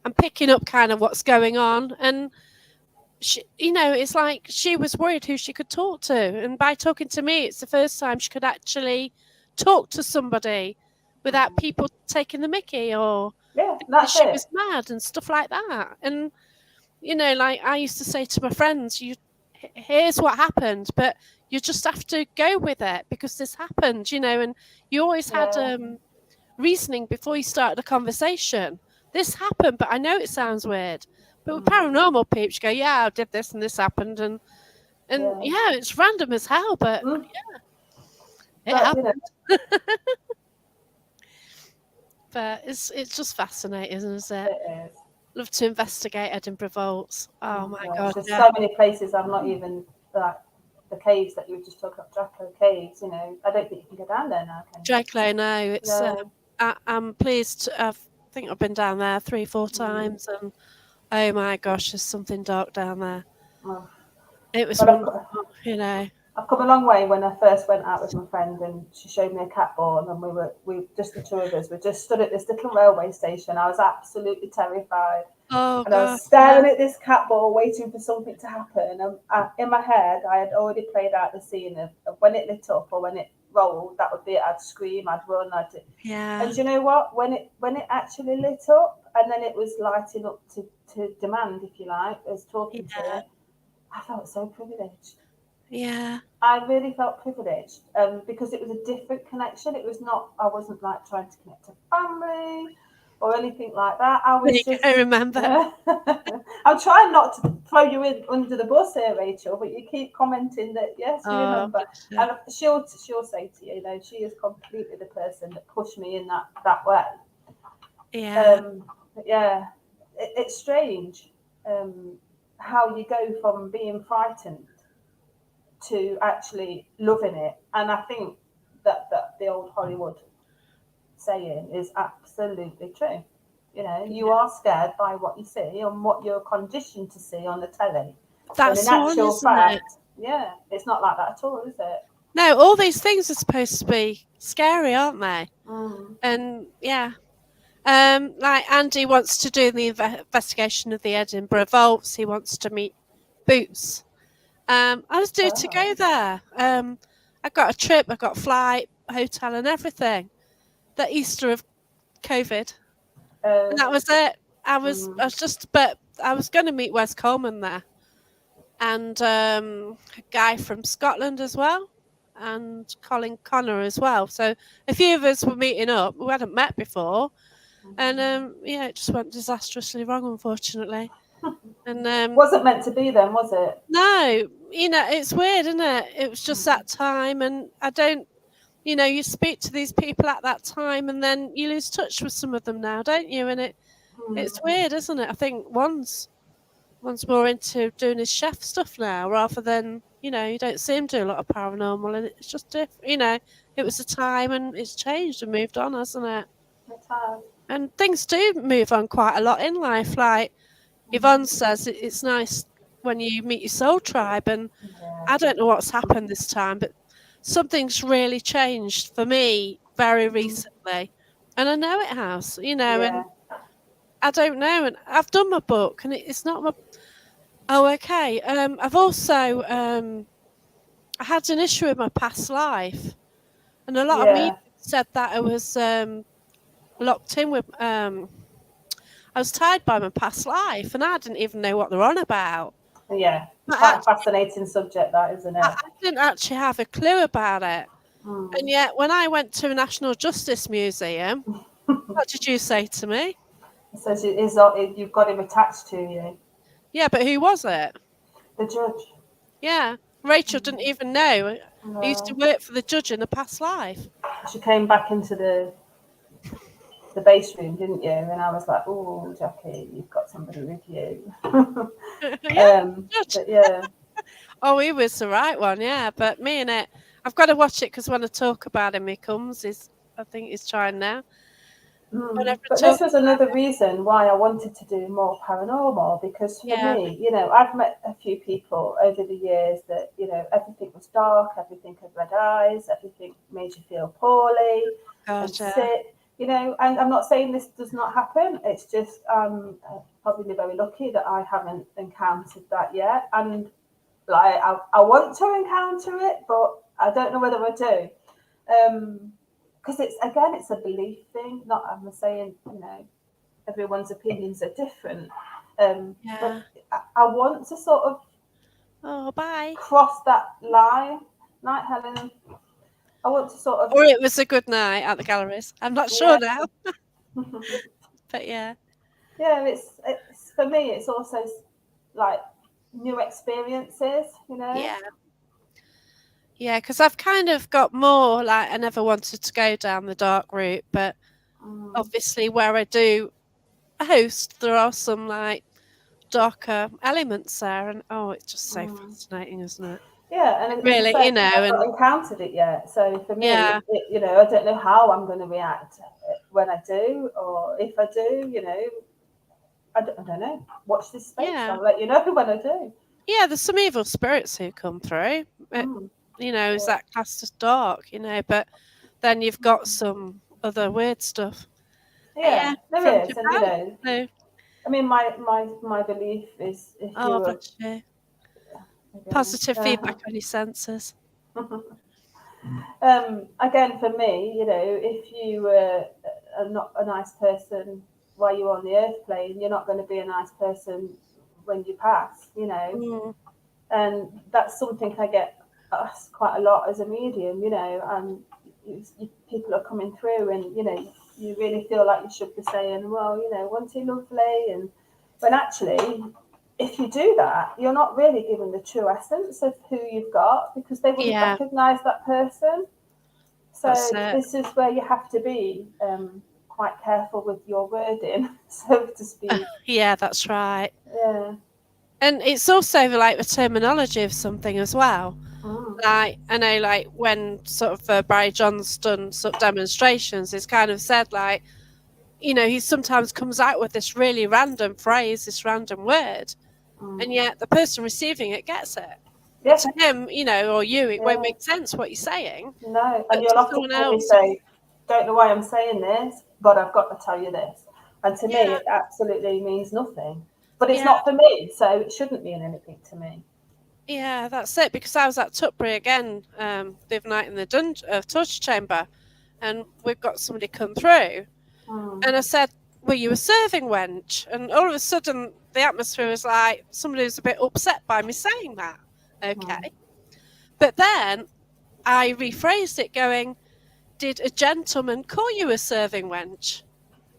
I'm picking up kind of what's going on, and it's like she was worried who she could talk to, and by talking to me, it's the first time she could actually talk to somebody without Mm. people taking the mickey or Yeah, thinking that's she it. was mad and stuff like that. And like I used to say to my friends, here's what happened, but you just have to go with it because this happened, and you always had Yeah. reasoning before you started a conversation. This happened, but I know it sounds weird. But with Mm. paranormal peeps, you go, yeah, I did this and this happened, and Yeah. yeah, it's random as hell, but Mm. it But happened. But it's just fascinating, isn't it? it is. Love to investigate Edinburgh vaults. Oh Oh my gosh, god, there's yeah. so many places I've not even like the caves that you were just talking about, Draco caves. I don't think you can go down there now, can you? Drakelow, no, it's No. I'm pleased. I think I've been down there 3, 4 Mm. times, and oh my gosh, there's something dark down there. Oh. It was But wonderful. I've come a long way. When I first went out with my friend and she showed me a cat ball, and we just the two of us were just stood at this little railway station. I was absolutely terrified. Oh And I was god, yeah, staring at this cat ball, waiting for something to happen. And in my head, I had already played out the scene of when it lit up or when it rolled. That would be it. I'd scream, I'd run, yeah, And you know what? When it actually lit up, and then it was lighting up to demand, if you like, as talking to yeah, it, I felt so privileged. yeah. I really felt privileged because it was a different connection. It was not. I wasn't like trying to connect to family or anything like that. I There was you go. just. Remember? I'm trying not to throw you in under the bus here, Rachel, but you keep commenting that yes, you Oh, remember, bless you. and she'll say to you, she is completely the person that pushed me in that way. Yeah, But yeah, it's strange how you go from being frightened to actually loving it. And I think that the old Hollywood saying is absolutely true. You yeah. are scared by what you see and what you're conditioned to see on the telly. When in That's the one, actual isn't it? fact, yeah, it's not like that at all, is it? No, all these things are supposed to be scary, aren't they? Mm. And yeah, like Andy wants to do the investigation of the Edinburgh vaults. He wants to meet Boots. I was due to Oh. go there. I got a trip, I got a flight, hotel, and everything. The Easter of COVID, Uh, and that was it. I was mm. just, but I was going to meet Wes Coleman there, and a guy from Scotland as well, and Colin Connor as well. So a few of us were meeting up. We hadn't met before, and yeah, it just went disastrously wrong, unfortunately. And Wasn't meant to be then, was it? no, it's weird, isn't it? It was just that time, and I don't. You speak to these people at that time, and then you lose touch with some of them now, don't you? And it's weird, isn't it? I think one's more into doing his chef stuff now, rather than you don't see him do a lot of paranormal, and it's just different. It was a time, and it's changed and moved on, hasn't it? It has. And things do move on quite a lot in life. Like Yvonne says, it's nice when you meet your soul tribe, and I don't know what's happened this time, but something's really changed for me very recently, and I know it has. And I don't know, and I've done my book, and it's not my. Oh, okay. I've also I had an issue with my past life, and a lot of me said that I was locked in with. I was tied by my past life, and I didn't even know what they're on about. Yeah, But quite a fascinating subject, that, isn't it? I didn't actually have a clue about it. And yet, when I went to a National Justice Museum, what did you say to me? It says you've got him attached to you. Yeah, but who was it? The judge. Yeah, Rachel didn't even know. I used to work for the judge in a past life. She came back into the base room, didn't you? And I was like, "Oh, Jackie, you've got somebody with you." Yeah. Oh, he was the right one, yeah. But me and it, I've got to watch it because when I talk about him, he comes. I think he's trying now. But this was another reason why I wanted to do more paranormal, because for me, I've met a few people over the years that, everything was dark, everything had red eyes, everything made you feel poorly and sick, and I'm not saying this does not happen. It's just probably very lucky that I haven't encountered that yet. And like, I want to encounter it, but I don't know whether I do. Because it's a belief thing. Not, I'm saying, everyone's opinions are different. But I want to sort of cross that line. Night, Helen. I want to sort of. Or it was a good night at the galleries. I'm not sure now. But yeah. Yeah, it's for me. It's also like new experiences. Yeah. Yeah, because I've kind of got more like I never wanted to go down the dark route, but obviously where I do host, there are some like darker elements there, and it's just so fascinating, isn't it? Yeah, and really, I've not encountered it yet. So for me, I don't know how I'm going to react when I do, or if I do. I don't know. Watch this space. I'll let you know when I do. Yeah, there's some evil spirits who come through. Is that classed as dark? But then you've got some other weird stuff. Yeah, there is, and I mean, my belief is if bless you. Positive feedback on your senses. Again, for me, if you were not a nice person while you're on the earth plane, you're not going to be a nice person when you pass, and that's something I get asked quite a lot as a medium, and people are coming through, and you really feel like you should be saying, well, wasn't he lovely? And when actually, if you do that, you're not really giving the true essence of who you've got, because they wouldn't recognise that person. So this is where you have to be quite careful with your wording, so to speak. Yeah, that's right. Yeah. And it's also like the terminology of something as well. Like, I know, like when sort of Barry John's done sort of demonstrations, it's kind of said like, he sometimes comes out with this really random phrase, this random word, and yet the person receiving it gets it. But to him, or you, it won't make sense what you're saying. No, and you'll often probably say, don't know why I'm saying this, but I've got to tell you this. And to me, it absolutely means nothing. But it's not for me, so it shouldn't mean anything to me. Yeah, that's it. Because I was at Tutbury again the other night in the torture chamber, and we've got somebody come through, and I said, were you a serving wench? And all of a sudden, the atmosphere was like somebody was a bit upset by me saying that. Okay. But then I rephrased it going, did a gentleman call you a serving wench?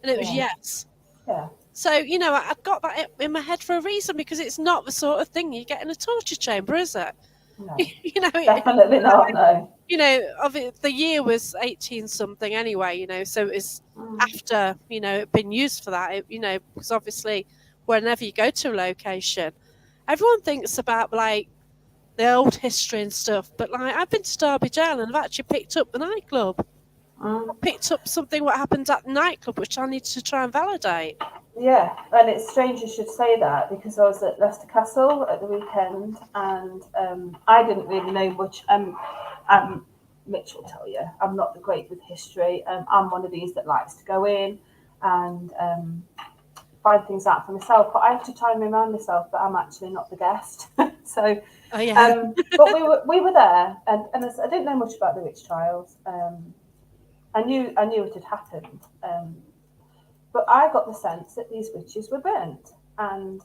And it was Yeah. yes. Yeah. So, I've got that in my head for a reason, because it's not the sort of thing you get in a torture chamber, is it? No. you know, Definitely not. No. The year was 18 something anyway, so it was Mm. after, it'd been used for that, because obviously whenever you go to a location, everyone thinks about like the old history and stuff, but like I've been to Derby Jail and I've actually picked up the nightclub. I picked up something what happened at the nightclub, which I need to try and validate. Yeah, and it's strange you should say that, because I was at Leicester Castle at the weekend, and I didn't really know much. Mitch will tell you, I'm not great with history. I'm one of these that likes to go in and find things out for myself, but I have to try and remind myself that I'm actually not the guest. So, Oh yeah. but we were there, and I didn't know much about the witch trials. I knew it had happened. But I got the sense that these witches were burnt. And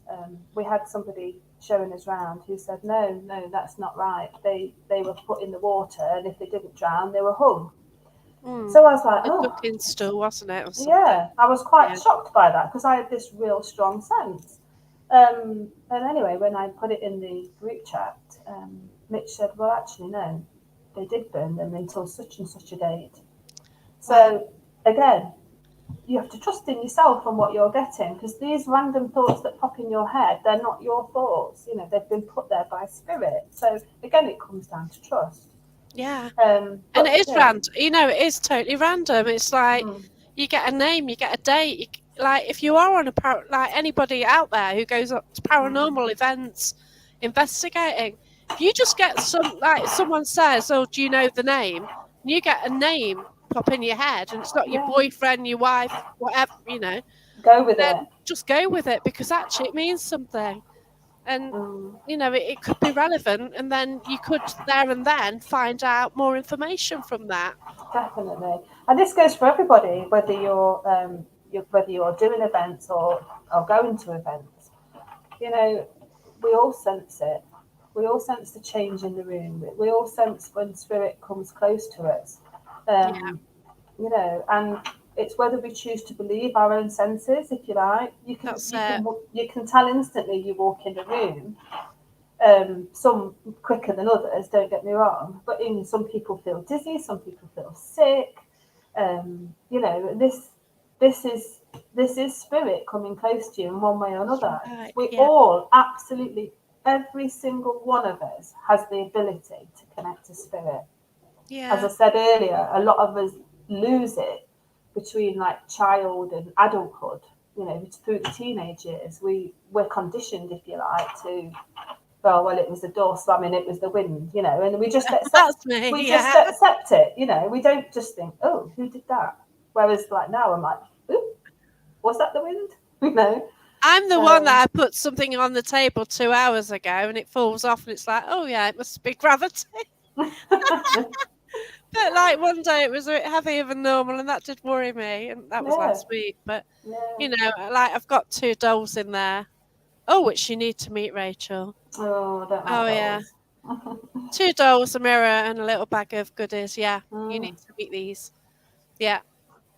we had somebody showing us round who said, no, that's not right. They were put in the water, and if they didn't drown, they were hung. So I was like, The cooking stool, wasn't it? Or something? Yeah, I was quite shocked by that, because I had this real strong sense. And anyway, when I put it in the group chat, Mitch said, well, actually, no, they did burn them until such and such a date. So, again, you have to trust in yourself and what you're getting, because these random thoughts that pop in your head, they're not your thoughts. They've been put there by spirit. So again, it comes down to trust. Yeah. And it is random. It is totally random. It's like you get a name, you get a date. Like if you are on like anybody out there who goes up to paranormal events investigating, if you just get someone says, oh, do you know the name? And you get a name pop in your head, and it's not your boyfriend, your wife, whatever, go with it. Just go with it, because actually it means something, and it could be relevant, and then you could there and then find out more information from that. Definitely. And this goes for everybody, whether you're doing events or going to events. We all sense it. We all sense the change in the room. We all sense when spirit comes close to us. And it's whether we choose to believe our own senses, if you like. You can tell instantly you walk in the room. Some quicker than others, don't get me wrong, but some people feel dizzy, some people feel sick. This is spirit coming close to you in one way or another. All, absolutely every single one of us, has the ability to connect to spirit. Yeah. As I said earlier, a lot of us lose it between like child and adulthood. Through the teenage years, we're conditioned, if you like, to well, it was the door slamming, it was the wind, and we just accept it, we don't just think, oh, who did that? Whereas like now I'm like, ooh, was that the wind? I'm the one that I put something on the table 2 hours ago and it falls off, and it's like, oh yeah, it must be gravity. But like one day it was a bit heavier than normal, and that did worry me, and that was last week. But like I've got 2 dolls in there. Oh, which you need to meet, Rachel. Oh, don't have dolls. 2 dolls, a mirror, and a little bag of goodies. Yeah, you need to meet these. Yeah,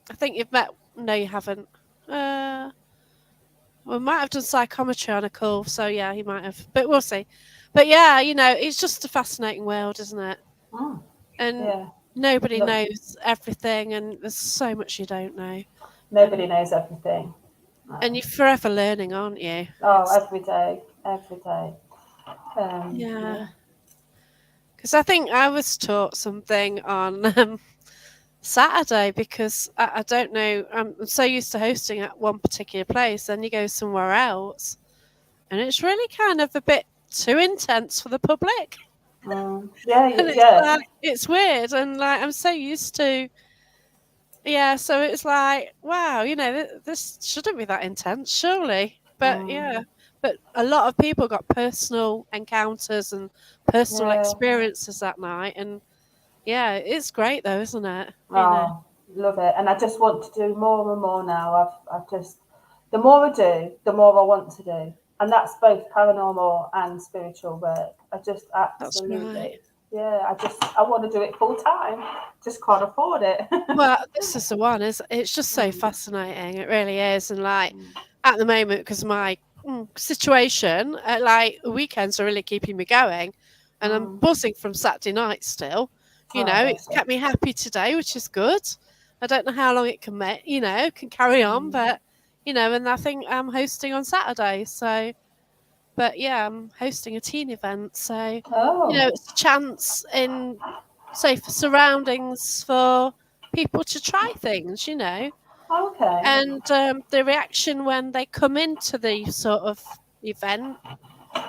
I think you've met. No, you haven't. We might have done psychometry on a call, so yeah, you might have. But we'll see. But yeah, it's just a fascinating world, isn't it? And nobody knows everything, and there's so much you don't know. Nobody knows everything. And you're forever learning, aren't you? Oh, every day. Yeah. Because I think I was taught something on Saturday, because I don't know, I'm so used to hosting at one particular place, then you go somewhere else, and it's really kind of a bit too intense for the public. It's weird, and like I'm so used to. Yeah, so it's like, wow, this shouldn't be that intense, surely. But but a lot of people got personal encounters and personal experiences that night, and yeah, it's great though, isn't it? love it. And I just want to do more and more now. I've just, the more I do, the more I want to do. And that's both paranormal and spiritual work. I just That's absolutely, right. yeah, I want to do it full time. Just can't afford it. Well, this is the one. It's just so fascinating. It really is. And like at the moment, because my situation, like weekends are really keeping me going, and I'm buzzing from Saturday night still. Oh, It's bless you. kept me happy today, which is good. I don't know how long it can can carry on, but and I think I'm hosting on Saturday, so. But yeah, I'm hosting a teen event, so Oh, it's a chance in safe surroundings for people to try things, okay, and the reaction when they come into the sort of event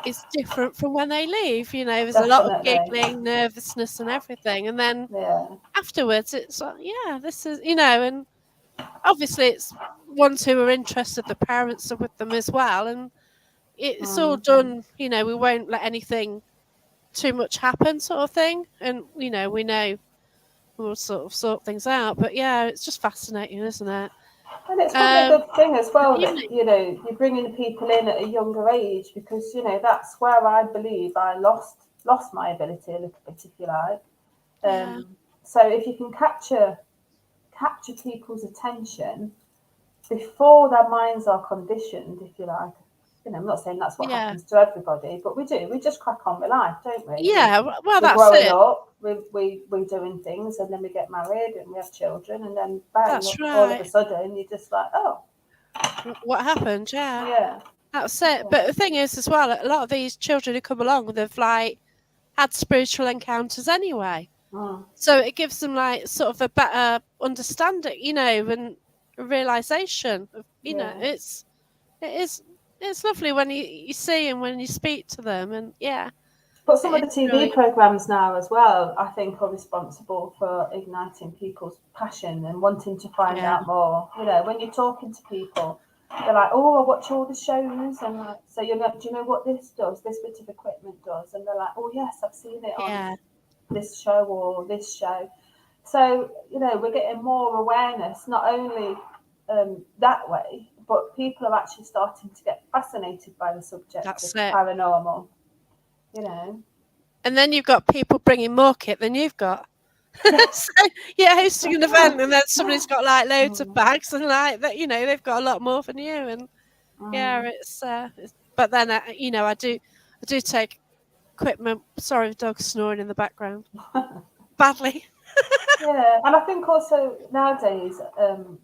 is different from when they leave. There's a lot of definitely. giggling, nervousness, and everything, and then Yeah. afterwards, it's like, yeah, this is and obviously it's ones who are interested. The parents are with them as well, and it's all done. We won't let anything too much happen, sort of thing, and we know we'll sort of sort things out. But yeah, it's just fascinating, isn't it? And it's probably a good thing as well that, Even you're bringing people in at a younger age because, that's where I believe I lost my ability a little bit, if you like. yeah, So if you can capture people's attention before their minds are conditioned, if you like. I'm not saying that's what yeah, happens to everybody, but we do. We just crack on with life, don't we? yeah. Well, We're that's growing it. up, we're doing things, and then we get married and we have children, and then bang, That's all of a right. sudden you're just like, oh, What happened? Yeah, yeah, that's it. yeah, But the thing is, as well, a lot of these children who come along, they've like had spiritual encounters anyway, mm, so it gives them like sort of a better understanding, and a realization of, yeah. it's lovely when you see and when you speak to them, and yeah, But some of the it's TV really programs now as well, I think, are responsible for igniting people's passion and wanting to find yeah, out more. When you're talking to people, they're like, "Oh, I watch all the shows," and like, so do you know what this does? This bit of equipment does, and they're like, "Oh, yes, I've seen it on yeah, this show or this show." So we're getting more awareness, not only that way, but people are actually starting to get fascinated by the subject of that's it. paranormal. You know. And then you've got people bringing more kit than you've got. So, yeah, hosting an event, and then somebody's got like loads of Mm, bags, and like that, they've got a lot more than you, and yeah, mm. but then I do take equipment. Sorry, the dog's snoring in the background badly. Yeah, and I think also nowadays,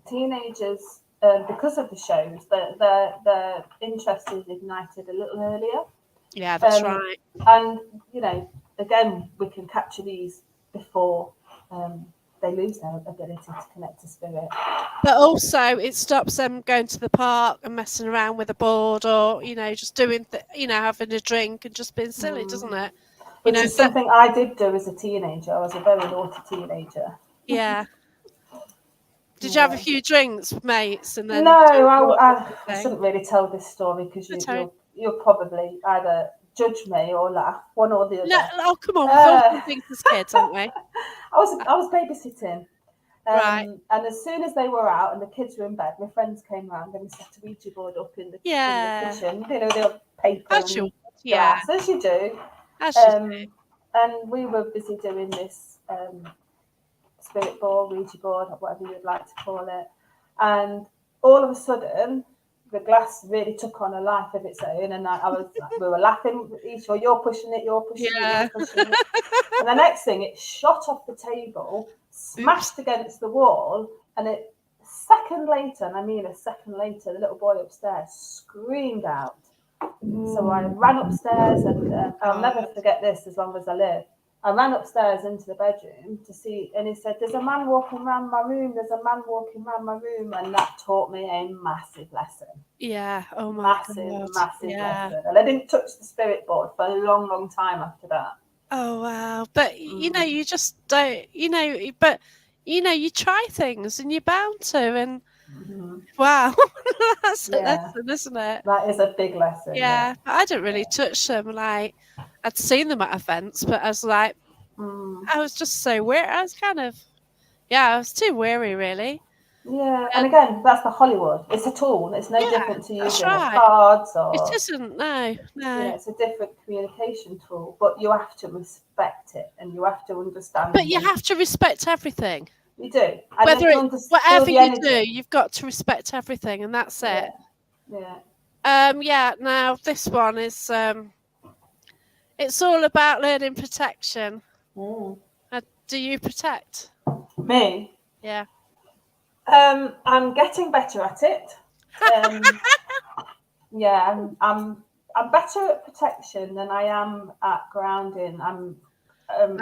teenagers, because of the shows, their interest is ignited a little earlier. Yeah, that's Um, right. and again, we can capture these before um, they lose their ability to connect to spirit. But also, it stops them going to the park and messing around with a board, or just doing, having a drink and just being silly, doesn't it? You Which know is that. something I did do as a teenager. I was a very naughty teenager. Yeah. Did you have a Yeah. few drinks with mates and No, then do more sort of I thing? shouldn't really tell this story because Good time. you'll probably either judge me or laugh, one or the No, other. oh come on, we've all Uh, done things as kids, haven't we? I was babysitting, Right. and as soon as they were out and the kids were in bed, my friends came round and we set a Ouija board up in the Yeah. kitchen. The paper As you and would. Yeah. glass, as you do. As you do. Um, and we were busy doing this spirit board, Ouija board, whatever you'd like to call it. And all of a sudden, the glass really took on a life of its own, and I was like, we were laughing each other. You're pushing it, you're pushing it, Yeah. you're pushing it, and the next thing, it shot off the table, Oops. smashed against the wall, and a second later, and I mean a second later, the little boy upstairs screamed out. So I ran upstairs, and I'll God. never forget this as long as I live. I ran upstairs into the bedroom to see, and he said, "There's a man walking around my room. There's a man walking around my room," and that taught me a massive lesson, Yeah. Oh my massive, God. massive Yeah. lesson. And I didn't touch the spirit board for a long, long time after that. Oh wow. But Mm. you just don't. But you try things and you're bound to, and Mm-hmm. wow, that's a Yeah, lesson, isn't it? that is a big lesson. Yeah. Yeah, but I didn't really touch them. Like I'd seen them at events, but I was like, Mm. I was just so weird. I was kind of, Yeah, I was too weary, really. Yeah, and And again, that's the Hollywood. It's a tool. It's no yeah, different to that's using a right. cards It or, isn't. No, no. it's a different communication tool. But you have to respect it and you have to But understand, you and have to respect everything. you do, and Whether if you it, feel whatever the you do, energy, you've got to respect everything, and that's it. yeah, yeah. Yeah. Now this one is it's all about learning protection. Mm. Do you protect? Me, Yeah. I'm getting better at it. Um, yeah, I'm better at protection than I am at grounding. I'm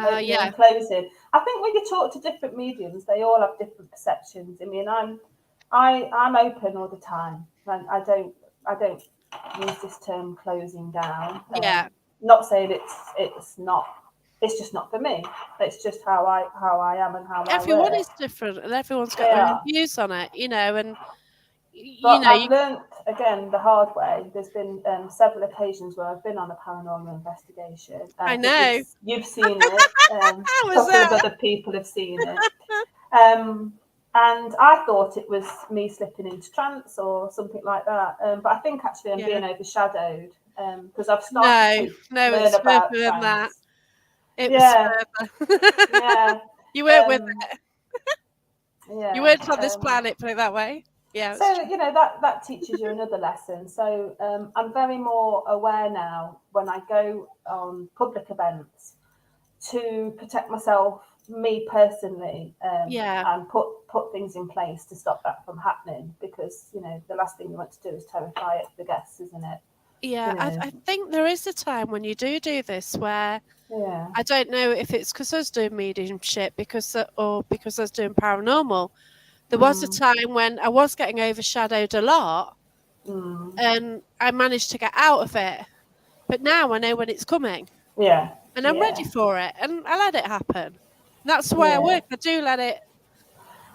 opening Yeah. and closing. I think when you talk to different mediums, they all have different perceptions. I mean, I'm open all the time, and I don't use this term closing down. Yeah. Not saying it's not. It's just not for me. It's just how I am and how I Everyone work. is different, and everyone's got They their own are. views on it, and But you. I've learnt again the hard way. There's been several occasions where I've been on a paranormal investigation. I I think know. you've seen it. How A was couple of that? other people have seen it. Um, and I thought it was me slipping into trance or something like that. But I think actually I'm Yeah. being overshadowed because I've started No, to no, learn it's further about than that. trance. It was Yeah, further. yeah, You weren't with um, it. You yeah. weren't on this planet, put it that way. Yeah, it's So true. that teaches you another lesson. So I'm very more aware now when I go on public events to protect myself, me personally, Yeah, and put things in place to stop that from happening. Because the last thing you want to do is terrify the guests, isn't it? yeah. You I, know, I think there is a time when you do this where yeah, I don't know if it's because I was doing mediumship or because I was doing paranormal. There was a mm, time when I was getting overshadowed a lot, mm, and I managed to get out of it. But now I know when it's coming, yeah, and I'm ready yeah, for it, and I let it happen. That's the way I yeah. work. I do let it.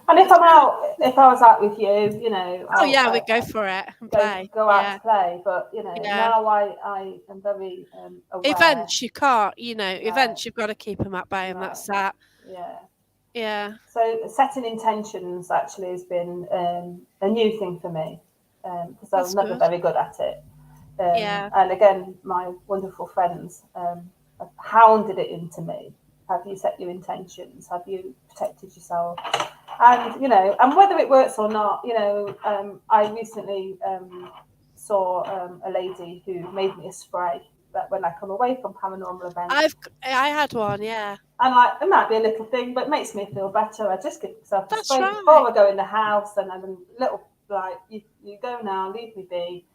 And if It's I'm out, if I was out with you, oh I'll yeah, we go for it and go play. go out Yeah, to play. But yeah. now I am very aware. Events you can't, Right. events you've got to keep them at bay, and Right. that's that. Yeah. Yeah, So setting intentions actually has been a new thing for me because I was that's never good. very good at it. Yeah, And again, my wonderful friends have hounded it into me. Have you set your intentions? Have you protected yourself? And and whether it works or not, I recently saw a lady who made me a spray that when I come away from paranormal events, I had one. Yeah, and like it might be a little thing, but it makes me feel better. I just give myself a that's spray right. before I go in the house, and I'm a little like, you go now, leave me be.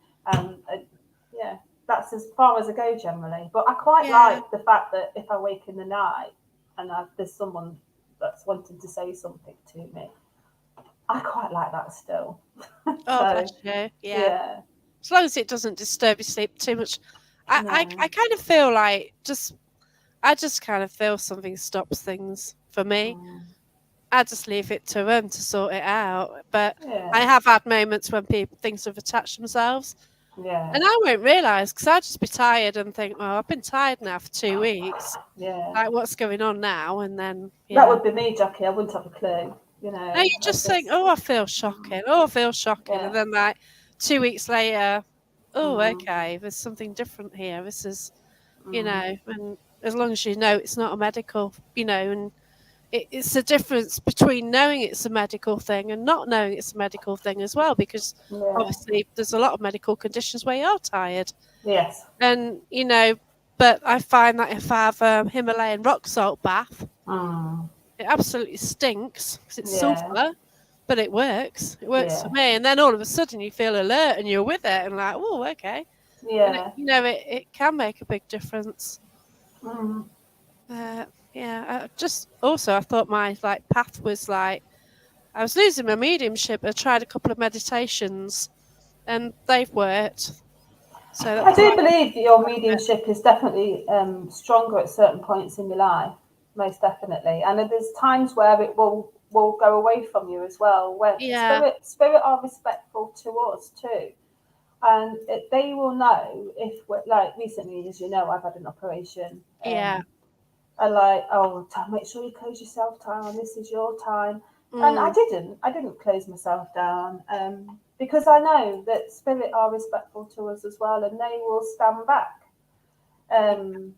Yeah, that's as far as I go generally. But I quite Yeah. like the fact that if I wake in the night and there's someone that's wanting to say something to me, I quite like that still. Oh, bless So you. Yeah. yeah, As long as it doesn't disturb your sleep too much. I no, kind of feel like I just kind of feel something stops things for me. mm, I just leave it to them to sort it out. But I yeah, have had moments when things have attached themselves, yeah, and I won't realise because I'll just be tired and think, "Oh, I've been tired now for 2 weeks. yeah. Like, what's going on now?" And then, That yeah. would be me, Jackie. I wouldn't have a clue. No, you I just think, just "Oh, I feel shocking. Oh, I feel shocking," and yeah, then like 2 weeks later, "Oh, mm, okay, there's something different here. This is, mm, and as long as you know it's not a medical, and it's the difference between knowing it's a medical thing and not knowing it's a medical thing as well, because yeah, obviously there's a lot of medical conditions where you are tired, yes, and but I find that if I have a Himalayan rock salt bath, mm, it absolutely stinks because it's yeah, sulfur, but it works. It works for yeah, me. And then all of a sudden you feel alert and you're with it and like, oh, okay. And yeah, it can make a big difference. mm. Uh, yeah. I thought my like path was like I was losing my mediumship. I tried a couple of meditations and they've worked. So that I was do like believe that your mediumship is definitely stronger at certain points in your life, most definitely. And there's times where it will go away from you as well. When yeah, spirit are respectful to us too, and they will know if like recently, as you know, I've had an operation. yeah, are like, oh, make sure you close yourself down. This is your time. And Mm, I didn't close myself down because I know that spirit are respectful to us as well, and they will stand back. yeah. Um,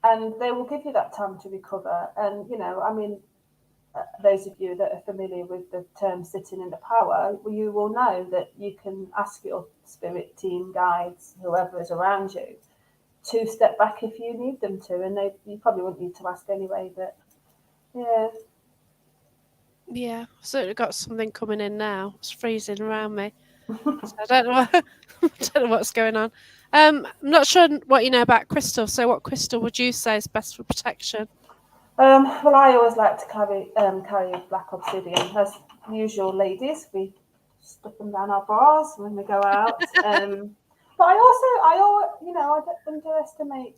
and they will give you that time to recover. And, I mean, those of you that are familiar with the term sitting in the power, you will know that you can ask your spirit team, guides, whoever is around you, to step back if you need them to. And you probably wouldn't need to ask anyway, but yeah. Yeah, I've certainly got something coming in now. It's freezing around me. So I don't know I don't know what's going on. I'm not sure what you know about crystal. So what crystal would you say is best for protection? Well, I always like to carry black obsidian. As usual, ladies, we stuff them down our bras when we go out. But I don't underestimate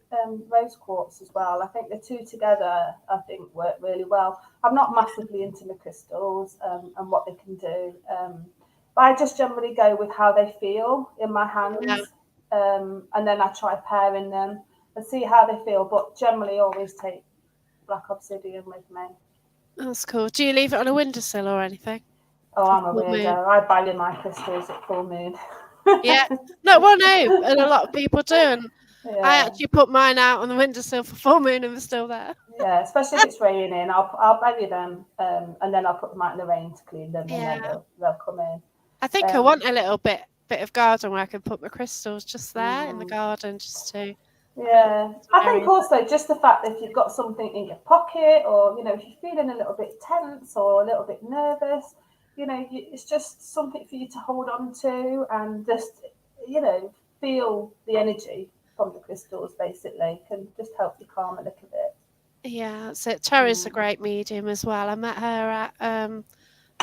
rose quartz as well. I think the two together, I think, work really well. I'm not massively into the crystals and what they can do, but I just generally go with how they feel in my Yeah, hands, and then I try pairing them and see how they feel. But generally, always take black obsidian with me. that's cool. Do you leave it on a windowsill or anything Oh, for I'm a full moon? weirdo. I value my crystals at full moon. Yeah. No, well, no, and a lot of people do, and I Yeah, actually put mine out on the windowsill for full moon, and they're still there. yeah. Especially if it's raining, I'll bury them, and then I'll put them out in the rain to clean them, and then Yeah, they'll come in. I think I Um, want a little bit of garden where I can put my crystals just there in the mm, garden, just to have a little yeah, I think area. also just the fact that if you've got something in your pocket, or if you're feeling a little bit tense or a little bit nervous, it's just something for you to hold on to and just feel the energy from the crystals. Basically, can just help you calm a little bit. Yeah, so Terry's a Mm, great medium as well. I met her at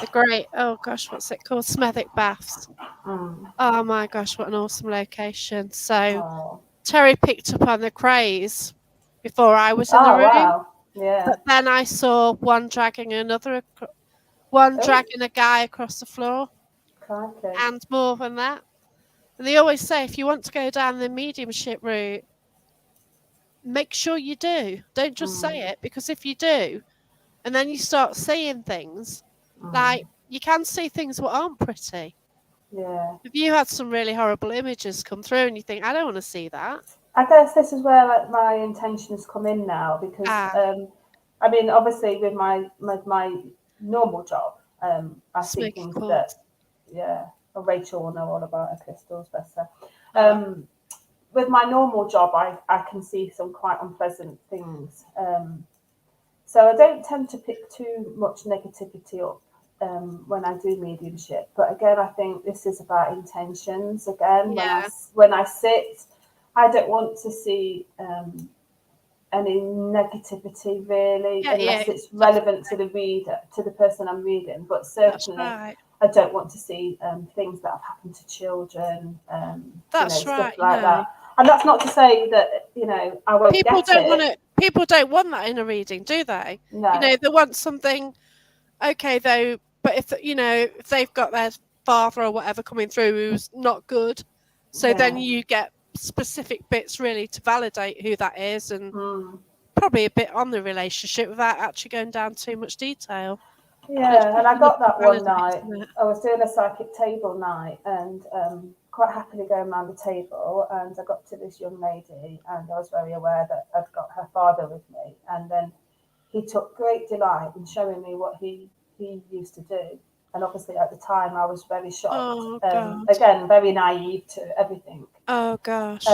the great, oh gosh, what's it called? Smethwick Baths. mm. Oh my gosh, what an awesome location. So Oh. Terry picked up on the craze before I was in the Oh room, wow. but Yeah. then I saw one Oh, dragging a guy across the floor, crikey. and more than that. And they always say if you want to go down the mediumship route, make sure you do. Don't just say Mm, it, because if you do, and then you start seeing things, like mm. you can see things that aren't pretty. Yeah. If you had some really horrible images come through and you think, I don't want to see that. I guess this is where like, my intentions come in now because Ah, I mean obviously with my normal job I see smoky things that quartz. yeah Rachel will know all about her crystals better. Ah, Um, with my normal job I can see some quite unpleasant things. So I don't tend to pick too much negativity up when I do mediumship. But again, I think this is about intentions. Again, yeah. when I sit, I don't want to see any negativity really, Yeah, unless it's relevant to definitely. the reader, to the person I'm reading. But That's certainly, right. I don't want to see things that have happened to children, That's stuff right. like that. And that's not to say that I won't get it. People don't want that in a reading, do they? No, They want something okay though, but if they've got their father or whatever coming through who's not good, so then yeah. you get specific bits really to validate who that is, and Mm. probably a bit on the relationship without actually going down too much detail. But it's Yeah, and just I enough got to that one validate, night. isn't it? I was doing a psychic table night and quite happily going around the table. And I got to this young lady, and I was very aware that I'd got her father with me. And then he took great delight in showing me what he used to do. And obviously, at the time, I was very shocked. Oh God. Again, very naive to everything. Oh gosh.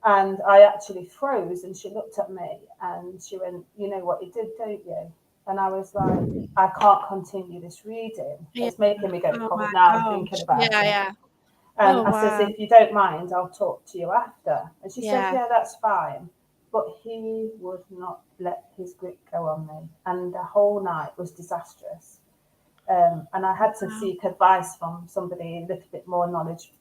And I actually froze, and she looked at me and she went, "You know what he did, don't you?" And I was like, "I can't continue this reading. Yeah. It's making me go Oh cold my now thinking gosh. about Yeah, it." yeah. And Oh I says, wow. "If you don't mind, I'll talk to you after." And she said, Yeah. "Yeah, that's fine." But he would not let his grip go on me, and the whole night was disastrous. And I had to Wow. seek advice from somebody a little bit more knowledge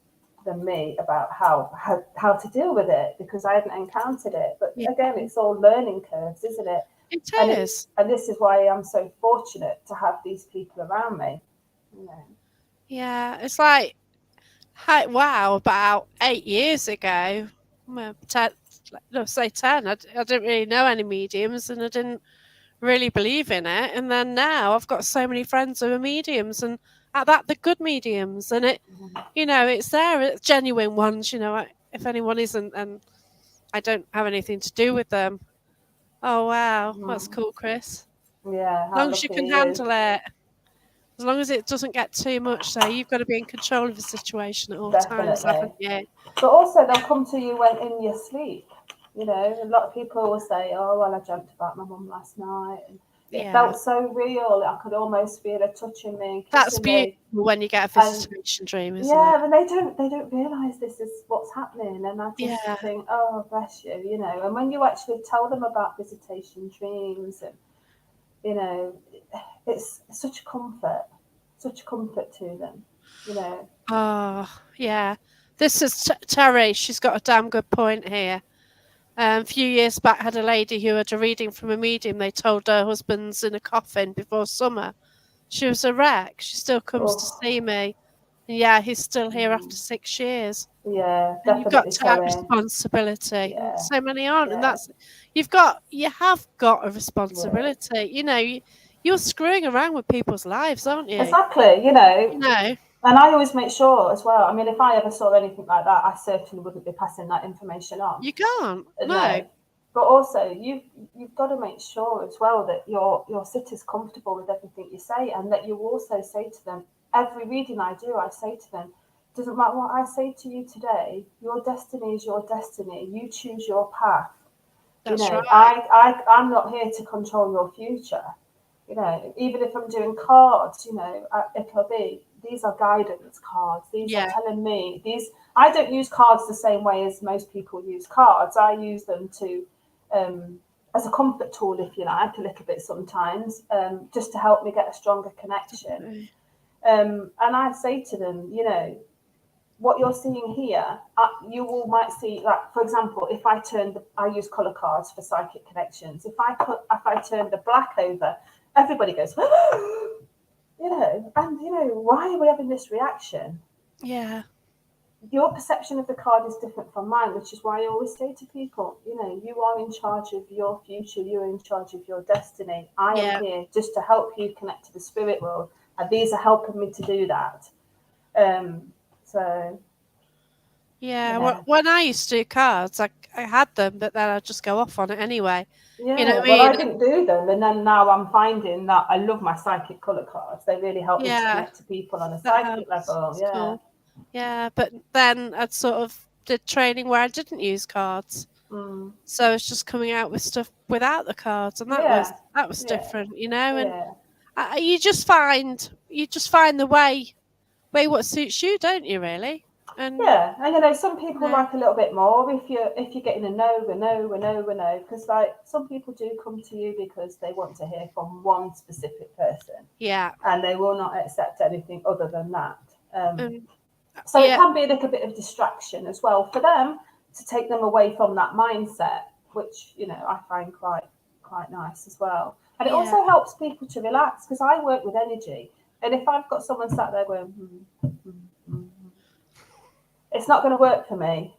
than me about how to deal with it because I hadn't encountered it. But Yeah. again, it's all learning curves, isn't it? It And is. this is why I'm so fortunate to have these people around me. You know. Yeah. It's like, wow, about 8 years ago. Well, say 10. I didn't really know any mediums, and I didn't really believe in it. And then now I've got so many friends who are mediums, and at that, the good mediums, and it's there, it's genuine ones. If anyone isn't, and I don't have anything to do with them. Oh wow, that's Mm. cool, Chris. Yeah, As how long as you lucky can are you? handle it, as long as it doesn't get too much, so you've got to be in control of the situation at all times, Definitely. haven't you? But also, they'll come to you when in your sleep. A lot of people will say, "Oh, well, I dreamt about my mum last night, and it Yeah, felt so real. I could almost feel her touching me and that's kissing beautiful me." when you get a And visitation dream, isn't it? yeah, but they don't realise this is what's happening, and I just Yeah. think, "Oh, bless you." And when you actually tell them about visitation dreams, and you know, it's such a comfort to them. Oh, yeah. This is Terry. She's got a damn good point here. A few years back, had a lady who had a reading from a medium. They told her husband's in a coffin before summer. She was a wreck. She still comes to Oh, see me. And yeah, he's still here after mm, 6 years. yeah, And you've got definitely, to have Terry. responsibility, and Yeah, so many aren't. And yeah, you have got a yeah. responsibility. You're screwing around with people's lives, aren't you? Exactly. You know, And I always make sure as well. I mean, if I ever saw anything like that, I certainly wouldn't be passing that information on. you can't. No. No. But also, you've got to make sure as well that your sitter's comfortable with everything you say, and that you also say to them, every reading I do, I say to them, doesn't matter what I say to you today, your destiny is your destiny. You choose your path. That's right. I'm not here to control your future. Even if I'm doing cards, it'll be, these are guidance cards. These are Yeah. telling me these. I don't use cards the same way as most people use cards. I use them to, as a comfort tool, if you like, a little bit sometimes, just to help me get a stronger connection. Definitely. And I say to them, what you're seeing here, you all might see, like, for example, if I use color cards for psychic connections. If I turn the black over, everybody goes, and why are we having this reaction? Yeah. Your perception of the card is different from mine, which is why I always say to people, you are in charge of your future, you're in charge of your destiny. I am Yeah. here just to help you connect to the spirit world, and these are helping me to do that. So, Yeah. Well, yeah. when I used to do cards, I had them, but then I'd just go off on it anyway. You know Yeah, what I well, mean? I didn't do them, and then now I'm finding that I love my psychic color cards. They really help me to Yeah. connect to people on a That psychic helps. level. It's Yeah. cool. Yeah. But then I'd sort of did training where I didn't use cards. Mm. So it's just coming out with stuff without the cards, and that was Yeah. that was Yeah. different. And Yeah. you just find the way what suits you, don't you? Really, and Yeah. And some you people know, like a little bit more if you're getting a no, a no, a no, a no, because like some people do come to you because they want to hear from one specific person, yeah, and they will not accept anything other than that. and So it yeah, can be a little bit of distraction as well for them to take them away from that mindset, which I find quite nice as well. And it yeah, also helps people to relax because I work with energy, and if I've got someone sat there going, it's not going to work for me.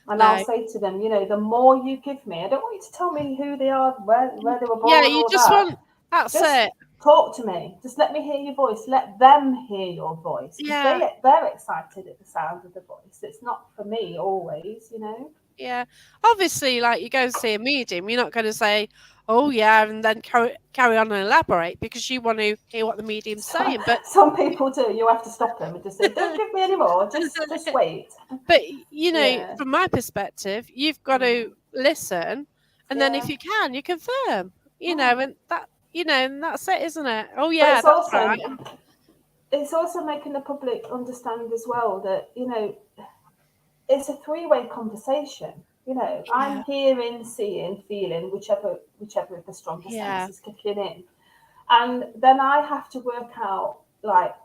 And I'll no, say to them, the more you give me, I don't want you to tell me who they are, where they were yeah. born, You all just that. want that's Just it. talk to me. Just let me hear your voice. Let them hear your voice because Yeah, they're excited at the sound of the voice. It's not for me always. yeah. Obviously, like you go and see a medium, you're not going to say, "Oh yeah," and then carry on and elaborate because you want to hear what the medium's saying. But Some people do. You have to stop them and just say, "Don't give me any more. Just wait." But Yeah. from my perspective, you've got to Mm. listen, and then if Yeah. you can, you confirm. Mm. And that's it, isn't it? Oh But yeah, that's right. it's also making the public understand as well that it's a three-way conversation. I'm Yeah, hearing, seeing, feeling, whichever of the stronger yeah, senses kicking in, and then I have to work out like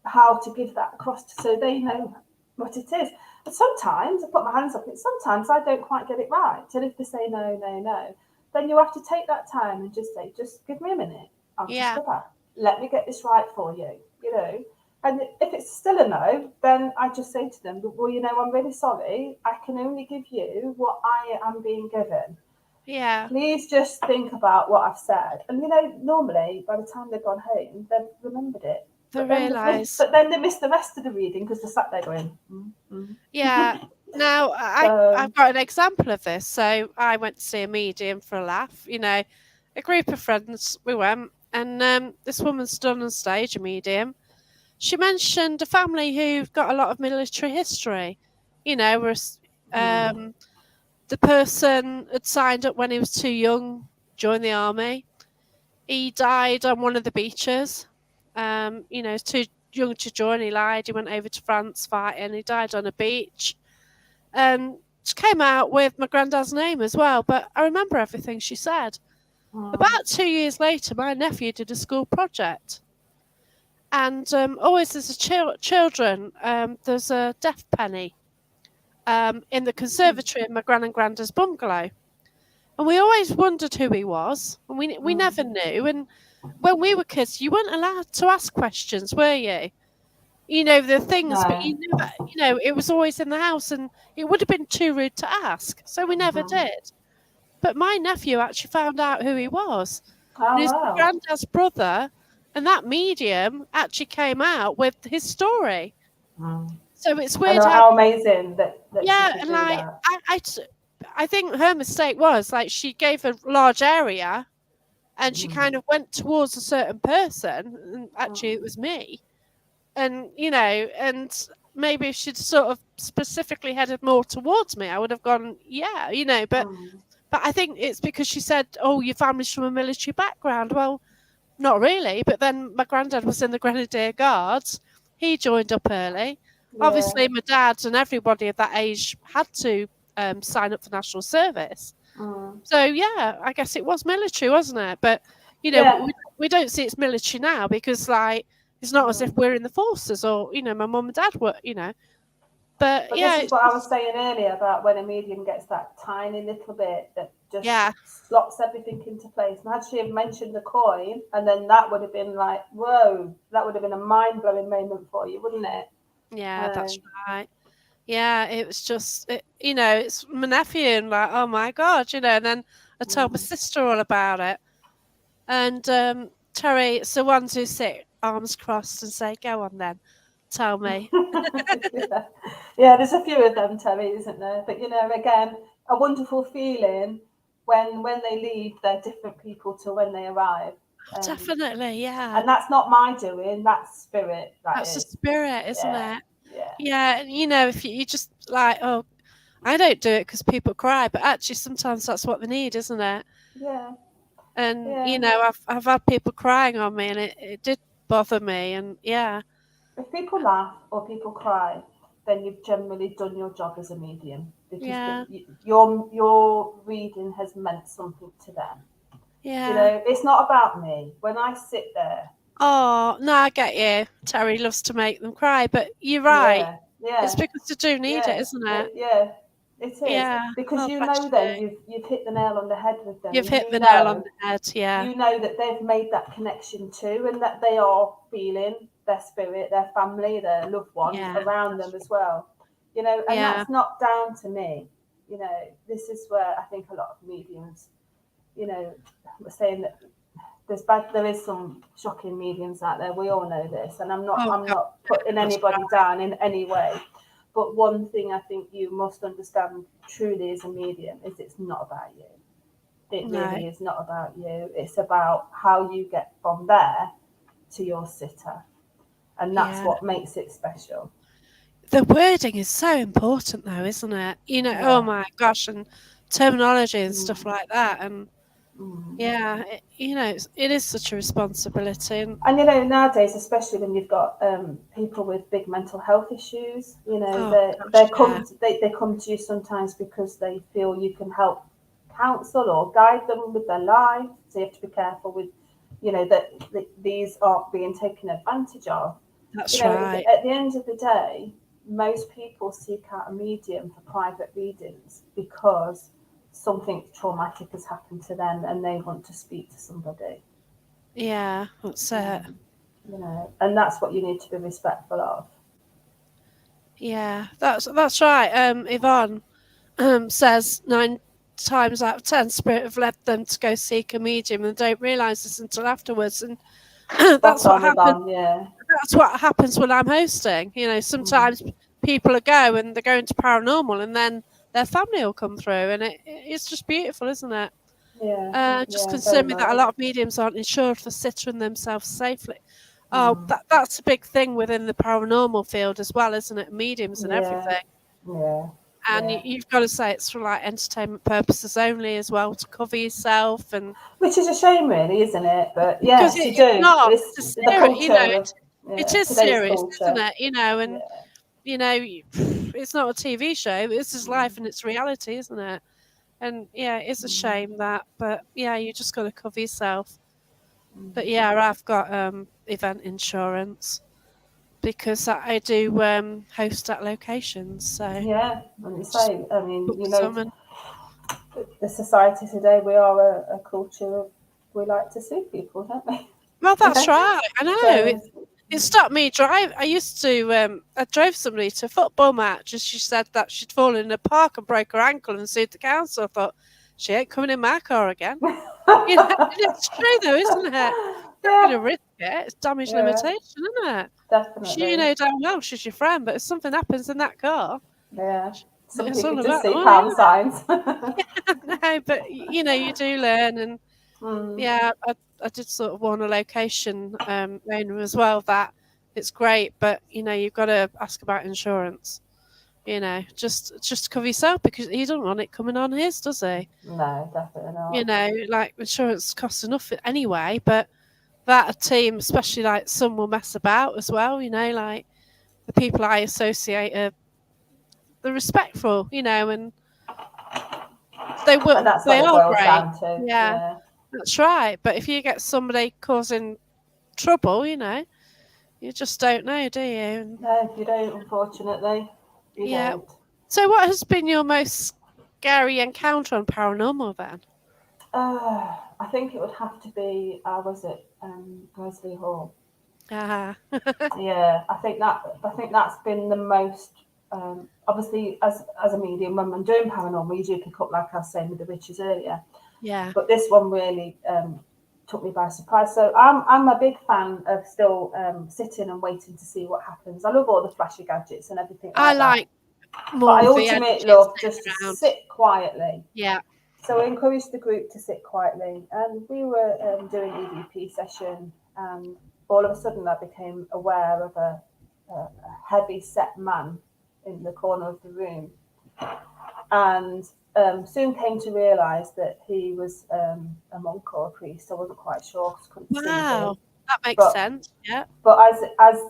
how to give that across so they know what it is. But sometimes I put my hands up. And sometimes I don't quite get it right, and if they say no, no, no, then you have to take that time and just say, just give me a minute. I'll just yeah, go back. Let me get this right for you. And if it's still a no, then I just say to them, well, I'm really sorry. I can only give you what I am being given. Yeah. Please just think about what I've said. And normally by the time they've gone home, they've remembered it. They realise. But then they miss the rest of the reading because they're sat there going, Yeah. Now, So, I've got an example of this. So I went to see a medium for a laugh. A group of friends, we went, and this woman stood on stage, a medium. She mentioned a family who've got a lot of military history. Whereas mm, the person had signed up when he was too young, joined the army. He died on one of the beaches. He's too young to join. He lied. He went over to France fighting. He died on a beach. And she came out with my granddad's name as well. But I remember everything she said. mm, About 2 years later, my nephew did a school project. And always as children, there's a death penny in the conservatory in my gran and granddad's bungalow. And we always wondered who he was, and we never mm, knew. And when we were kids, you weren't allowed to ask questions, were you? The things, but no. you never, it was always in the house, and it would have been too rude to ask, so we never Mhm. did. But my nephew actually found out who he was, and Oh, he's my wow. granddad's brother, and that medium actually came out with his story. Mm. So it's I weird know how, how amazing that she yeah, could and do like that. I think her mistake was like she gave a large area and she Mm, kind of went towards a certain person, and actually it mm, was me. And and maybe if she'd sort of specifically headed more towards me, I would have gone, yeah, mm, but I think it's because she said, oh, your family's from a military background. Well, not really, but then my granddad was in the Grenadier Guards. He joined up early. yeah. Obviously, my dad and everybody of that age had to sign up for national service. Mm, So yeah, I guess it was military, wasn't it? But yeah. we don't see it's military now because like it's not as if Mm. we're in the forces or my mum and dad were. But But yeah, this is it's what I was just saying earlier about when a medium gets that tiny little bit that just yeah, slots everything into place. And had she have mentioned the coin, and then that would have been like, whoa, that would have been a mind blowing moment for you, wouldn't it? yeah, that's Um, right. Yeah, it was just it's my nephew and like oh my god, and then I told my mm. sister all about it. And Terry, it's the ones who sit arms crossed and say, "Go on then, tell me." yeah. Yeah, there's a few of them, Terry, isn't there? But again, a wonderful feeling when they leave, they're different people to when they arrive. Oh, definitely, yeah. And that's not my doing, that's spirit, that That's the is. spirit, isn't Yeah, it? yeah, Yeah, and if you just like, oh, I don't do it because people cry, but actually sometimes that's what they need, isn't it? yeah, And yeah. I've had people crying on me, and it did bother me, and yeah, If people laugh or people cry, then you've generally done your job as a medium because yeah, your reading has meant something to them. yeah. It's not about me. When I sit there, Oh, no, I get you. Terry loves to make them cry, but you're right. yeah, It's yeah, because they do need it, yeah, isn't it? yeah, it is Yeah. because Oh, bless then you. you've hit the nail on the head with them, You've and hit the nail on the head. Yeah. you know that they've made that connection too, and that they are feeling their spirit, their family, their loved ones Yeah. around them That's as well. And yeah. that's not down to me. This is where I think a lot of mediums, were saying that there is some shocking mediums out there. We all know this, and Oh I'm God, not putting that's anybody right. down in any way. But one thing I think you must understand truly as a medium is it's not about you. It No. really is not about you. It's about how you get from there to your sitter. And that's Yeah. what makes it special. The wording is so important, though, isn't it? Oh Yeah. my gosh, and terminology and stuff Mm, like that, and mm. yeah, it is such a responsibility, and And nowadays, especially when you've got people with big mental health issues, oh gosh, yeah, they come to you sometimes because they feel you can help counsel or guide them with their life. So you have to be careful with, that these aren't being taken advantage of. that's right. At the end of the day, most people seek out a medium for private readings because something traumatic has happened to them and they want to speak to somebody. Yeah, that's it. Um, you know, and that's what you need to be respectful of. Yeah, that's right. Yvonne says 9 times out of 10, spirit have led them to go seek a medium and don't realise this until afterwards. And Spot that's what on, happens. Yvonne, yeah. That's what happens when I'm hosting. You know, sometimes people will go and they're going to paranormal, and then their family will come through, and it's just beautiful, isn't it? Yeah, Just yeah, very concerned me much. that a lot of mediums aren't insured for cittering themselves safely. Oh, Mm. that's a big thing within the paranormal field as well, isn't it? Mediums and Yeah, everything. yeah, And yeah. you've got to say it's for like entertainment purposes only as well, to cover yourself, and Which is a shame, really, isn't it? But because yes, you it's do. not. It's It's a the serious, you culture know. of It yeah, is today's serious, isn't culture. it? You know, and Yeah. you know, it's not a TV show. This is Mm. life and it's reality, isn't it? And yeah, it's a Mm. shame that, but yeah, you just got to cover yourself. But Mm. yeah, I've got event insurance because I do host at locations, so Yeah, and you just say, I mean, book you know, some and the society today, we are a culture of, we like to see people, don't we? well, that's right. I know So, it stopped me drive. I used to I drove somebody to a football match, and she said that she'd fallen in a park and broke her ankle and sued the council. I thought she ain't coming in my car again. You know, and it's true though, isn't it? Not yeah, going to risk it. It's damage yeah, limitation, isn't it? You definitely. know damn well she's your friend, but if something happens in that car, Yeah. Some it's people all just about the see money, pound isn't signs. it? No, but you know, you do learn, and Mm. yeah, I did sort of warn a location owner as well that it's great, but you know, you've got to ask about insurance. You know, just to cover yourself because he doesn't want it coming on his, does he? No, definitely You not. know, like insurance costs enough anyway, but that a team, especially like some will mess about as well. You know, like the people I associate are they're respectful. You know, and And that's what they it are boils great. down to. Yeah, Yeah. that's right. But if you get somebody causing trouble, you know, you just don't know, do you? And No, you don't, unfortunately. You yeah. don't. So, what has been your most scary encounter on paranormal then? I think it would have to be, was it Grizzly Hall? Ah, Yeah, I think that's been the most. Obviously, as a medium, when I'm doing paranormal, you do pick up, like I was saying with the witches earlier. yeah, But this one really took me by surprise. So I'm a big fan of still sitting and waiting to see what happens. I love all the flashy gadgets and everything I like that. like But more I of the ultimately energy of love sitting just to around. sit quietly. Yeah, So I encouraged the group to sit quietly, and we were doing EVP session, and all of a sudden I became aware of a heavy set man in the corner of the room, and soon came to realise that he was a monk or a priest. I wasn't quite sure because I couldn't see him, wow, that makes but sense. Yeah, but as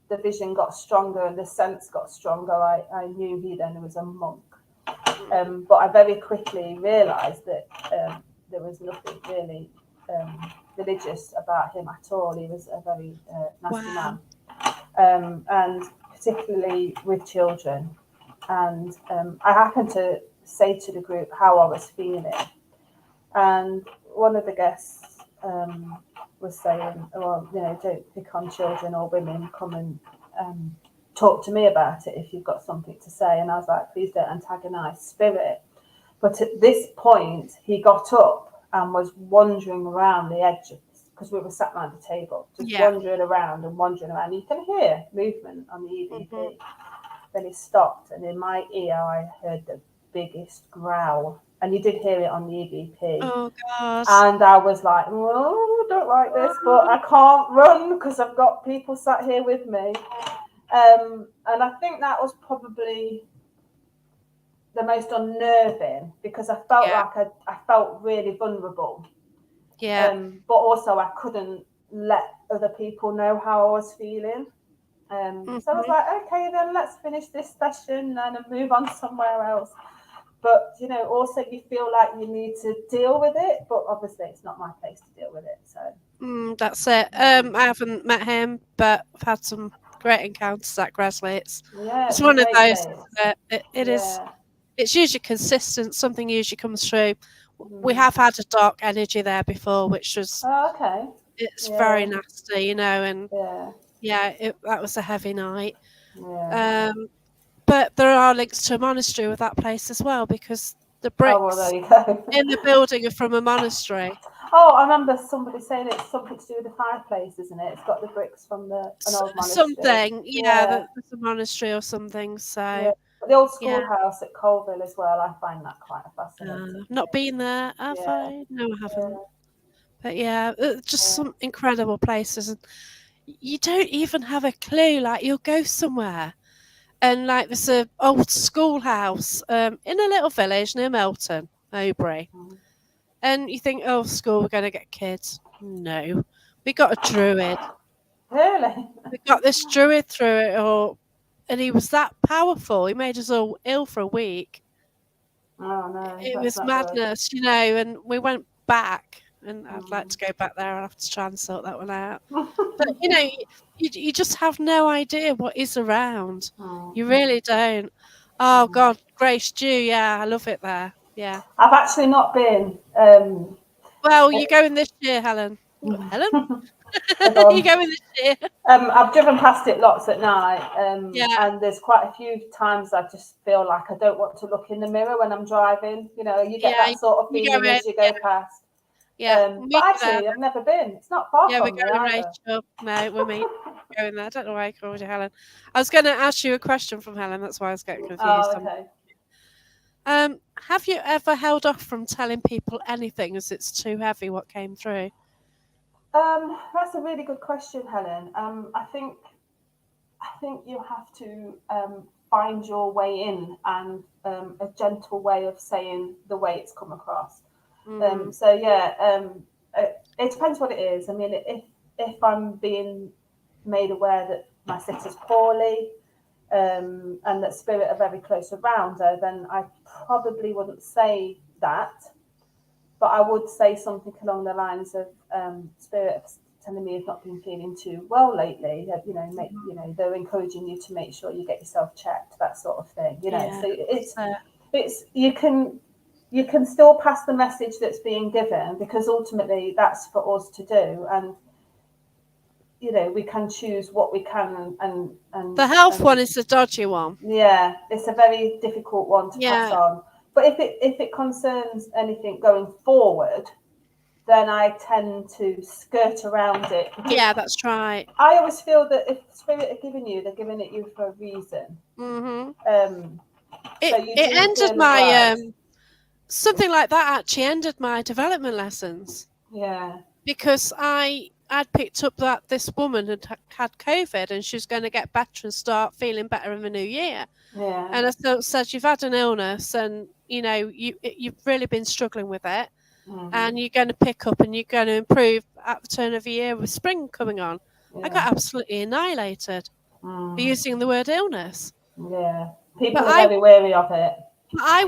the vision got stronger and the sense got stronger, I knew he then was a monk. But I very quickly realised that there was nothing really religious about him at all. He was a very nasty wow, man, and particularly with children. And I happened to say to the group how I was feeling, and one of the guests was saying, "Well, you know, don't pick on children or women. Come and talk to me about it if you've got something to say." And I was like, "Please don't antagonise spirit." But at this point, he got up and was wandering around the edges because we were sat around the table, just yeah, wandering around and wandering around. You can hear movement on the hmm, EVP. Then he stopped, and in my ear, I heard the biggest growl. And you did hear it on the EVP. oh God, And I was like, oh, I don't like this, but I can't run because I've got people sat here with me. And I think that was probably the most unnerving because I felt yeah, like I felt really vulnerable. yeah, But also I couldn't let other people know how I was feeling. So I was hmm, like, okay, then let's finish this session and move on somewhere else. But you know, also you feel like you need to deal with it, but obviously it's not my place to deal with it. So that's it. I haven't met him, but I've had some great encounters at Gresley. yeah, It's it's a one of great those, place. isn't it? It is. Yeah. It's usually consistent. Something usually comes through. We Mm. have had a dark energy there before, which was Oh, okay. It's very Yeah. nasty, and Yeah. that was a heavy night. Yeah. Um, but there are links to a monastery with that place as well because the Oh well, there bricks you go. in the building are from a monastery. Oh, I remember somebody saying it's something to do with the fireplace, isn't it? It's got the bricks from an old monastery. Something, Yeah. there's a monastery or something. Yeah. So But the old yeah, schoolhouse at Colville as well. I find that quite a fascinating not thing. been there, have Yeah. I? No, I haven't. Yeah. But just Yeah. some incredible places, and you don't even have a clue. Like you'll go somewhere, and like there's a old schoolhouse in a little village near Melton, Obury, Mm. and you think, oh, school, we're going to get kids. No, we got a druid. Really? We got this druid through it all, and he was that powerful. He made us all ill for a week. Oh no, It that's was not good. madness, and we went back, and I'd like Mm. to go back there. I'll have to try and sort that one out. But you just have no idea what is around. Mm. You really don't. Oh Mm. God, Grace Dew, yeah, I love it there. Yeah. I've actually not been. Well, you're going this year, Helen. Helen, Go you on. going this year? I've driven past it lots at night, Yeah, and there's quite a few times I just feel like I don't want to look in the mirror when I'm driving. You get yeah. that sort of You feeling going? as you Yeah, go past. yeah. But Meet you there. actually, I've never been. It's not far Yeah, we're from me going, either. Rachel. No, we're meeting. Going there. I don't know why I called you Helen. I was going to ask you a question from Helen. That's why I was getting confused. Oh, okay. Have you ever held off from telling people anything as it's too heavy what came through? That's a really good question, Helen. I think you have to find your way in and a gentle way of saying the way it's come across. Mm, So yeah, it depends what it is. I mean, if I'm being made aware that my sitter's poorly and that spirit are very close around her, then I probably wouldn't say that, but I would say something along the lines of spirit telling me you've not been feeling too well lately. They're encouraging you to make sure you get yourself checked, that sort of thing. yeah. So So, it's you can still pass the message that's being given because ultimately that's for us to do, and we can choose what we can the health and one is the dodgy one. yeah, it's a very difficult one to pass Yeah. on. But if it concerns anything going forward, then I tend to skirt around it because Yeah, that's right. I always feel that if spirit are giving you, they're giving it you for a reason. Hmm. Um, so you It do ended feel my obliged. something like that actually ended my development lessons Yeah, because I'd picked up that this woman had COVID and she was going to get better and start feeling better in the new year. yeah, And I said, you've had an illness and, you've really been struggling with it mm, and you're going to pick up and you're going to improve at the turn of the year with spring coming on. I yeah, got absolutely annihilated for mm, using the word illness. yeah. But People are very wary of it. I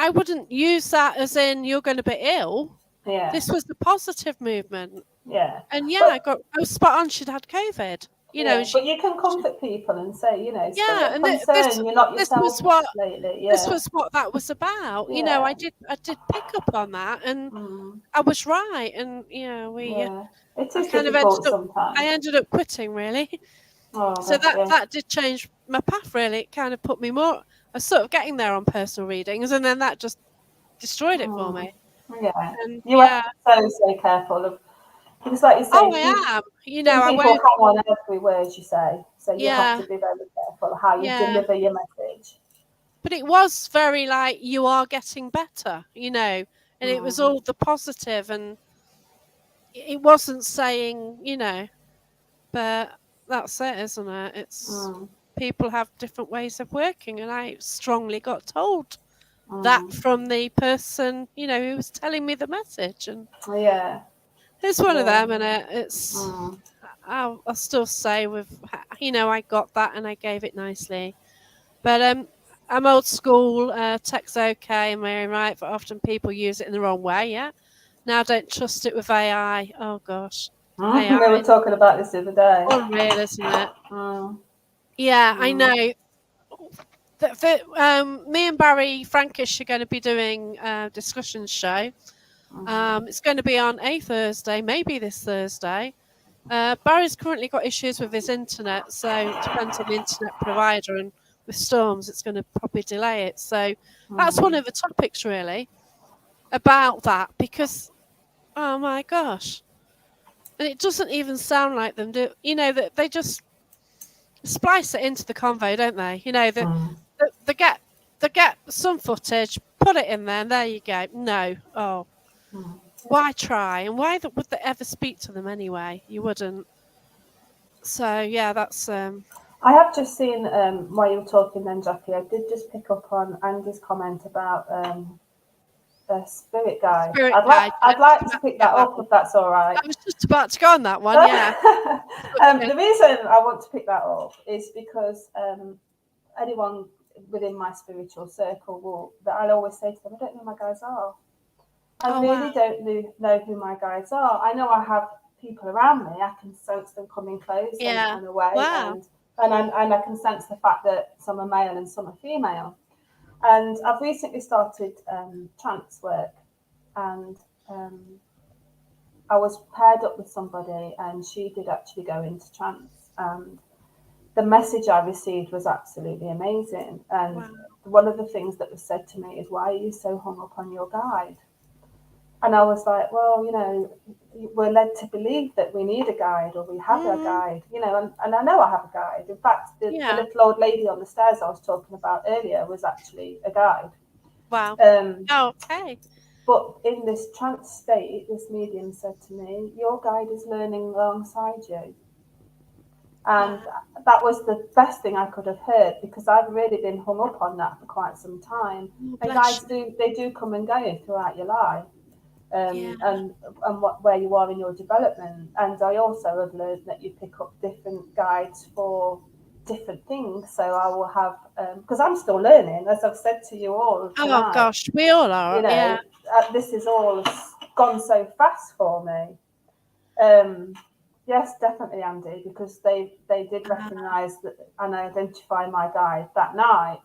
wouldn't use that as in you're going to be ill. Yeah, This was the positive movement. yeah. And yeah, But I was spot on. She'd had COVID, yeah, she, but you can she comfort people and say, spirit yeah, of and concern, you're not this yourself was what lately. this Yeah, was what that was about. yeah, I did pick up on that, and mm, I was right. And yeah. It I is kind of difficult sometimes. ended up quitting really. Oh, So bless you. that did change my path really. It kind of put me more. I was sort of getting there on personal readings, and then that just destroyed it for Mm, me. yeah, And you have to be so careful of because, like you oh, say, I am. some I people won't. come on every word you say, so you have Yeah, to be very careful how you yeah. deliver your message. But it was very like you are getting better, and it was Mm, all the positive, and it wasn't saying, but that's it, isn't it? It's mm, people have different ways of working, and I strongly got told that mm. from the person, who was telling me the message, and Yeah, it's one of yeah, them, and it's. mm, I'll still say I got that and I gave it nicely, but I'm old school. Tech's okay in my own right, but often people use it in the wrong way. Yeah. Now don't trust it with AI. Oh gosh, AI, We were talking about this the other day. unreal, isn't it? Mm, Yeah, I mm, know. Me and Barry Frankish are going to be doing a discussion show It's going to be on a Thursday, maybe this Thursday. Barry's currently got issues with his internet, so it depends on the internet provider, and with storms, it's going to probably delay it. So that's one of the topics, really, about that, because, oh my gosh. And it doesn't even sound like them, that they just splice it into the convo, don't they? They get some footage, put it in there, and there you go. No. Oh. Why try? And why would they ever speak to them anyway? You wouldn't. So yeah, that's I have just seen while you were talking then, Jackie, I did just pick up on Andy's comment about the spirit guide. Spirit I'd guide. like to pick that up if that's all right. I was just about to go on that one, yeah. The reason I want to pick that up is because anyone within my spiritual circle that I'll always say to them, I don't know who my guides are. I really don't know who my guides are. I know I have people around me. I can sense them coming close and away. Wow. And I can sense the fact that some are male and some are female. And I've recently started trance work, and I was paired up with somebody, and she did actually go into trance. And the message I received was absolutely amazing. And one of the things that was said to me is, "Why are you so hung up on your guide?" And I was like, well, we're led to believe that we need a guide or we have a guide, and I know I have a guide. In fact, the little old lady on the stairs I was talking about earlier was actually a guide. Wow. Okay. But in this trance state, this medium said to me, your guide is learning alongside you. And that was the best thing I could have heard, because I've really been hung up on that for quite some time. And guides do come and go throughout your life. And where you are in your development. And I also have learned that you pick up different guides for different things. So I will have, because I'm still learning, as I've said to you all tonight. Oh gosh, we all are. This is all gone so fast for me. Yes, definitely, Andy, because they did recognise that and identify my guide that night.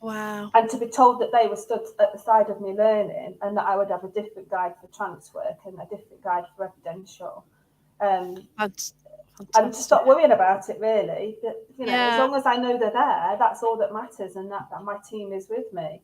Wow. And to be told that they were stood at the side of me learning, and that I would have a different guide for trance work and a different guide for residential. And to stop worrying about it, really. But, as long as I know they're there, that's all that matters, and that my team is with me.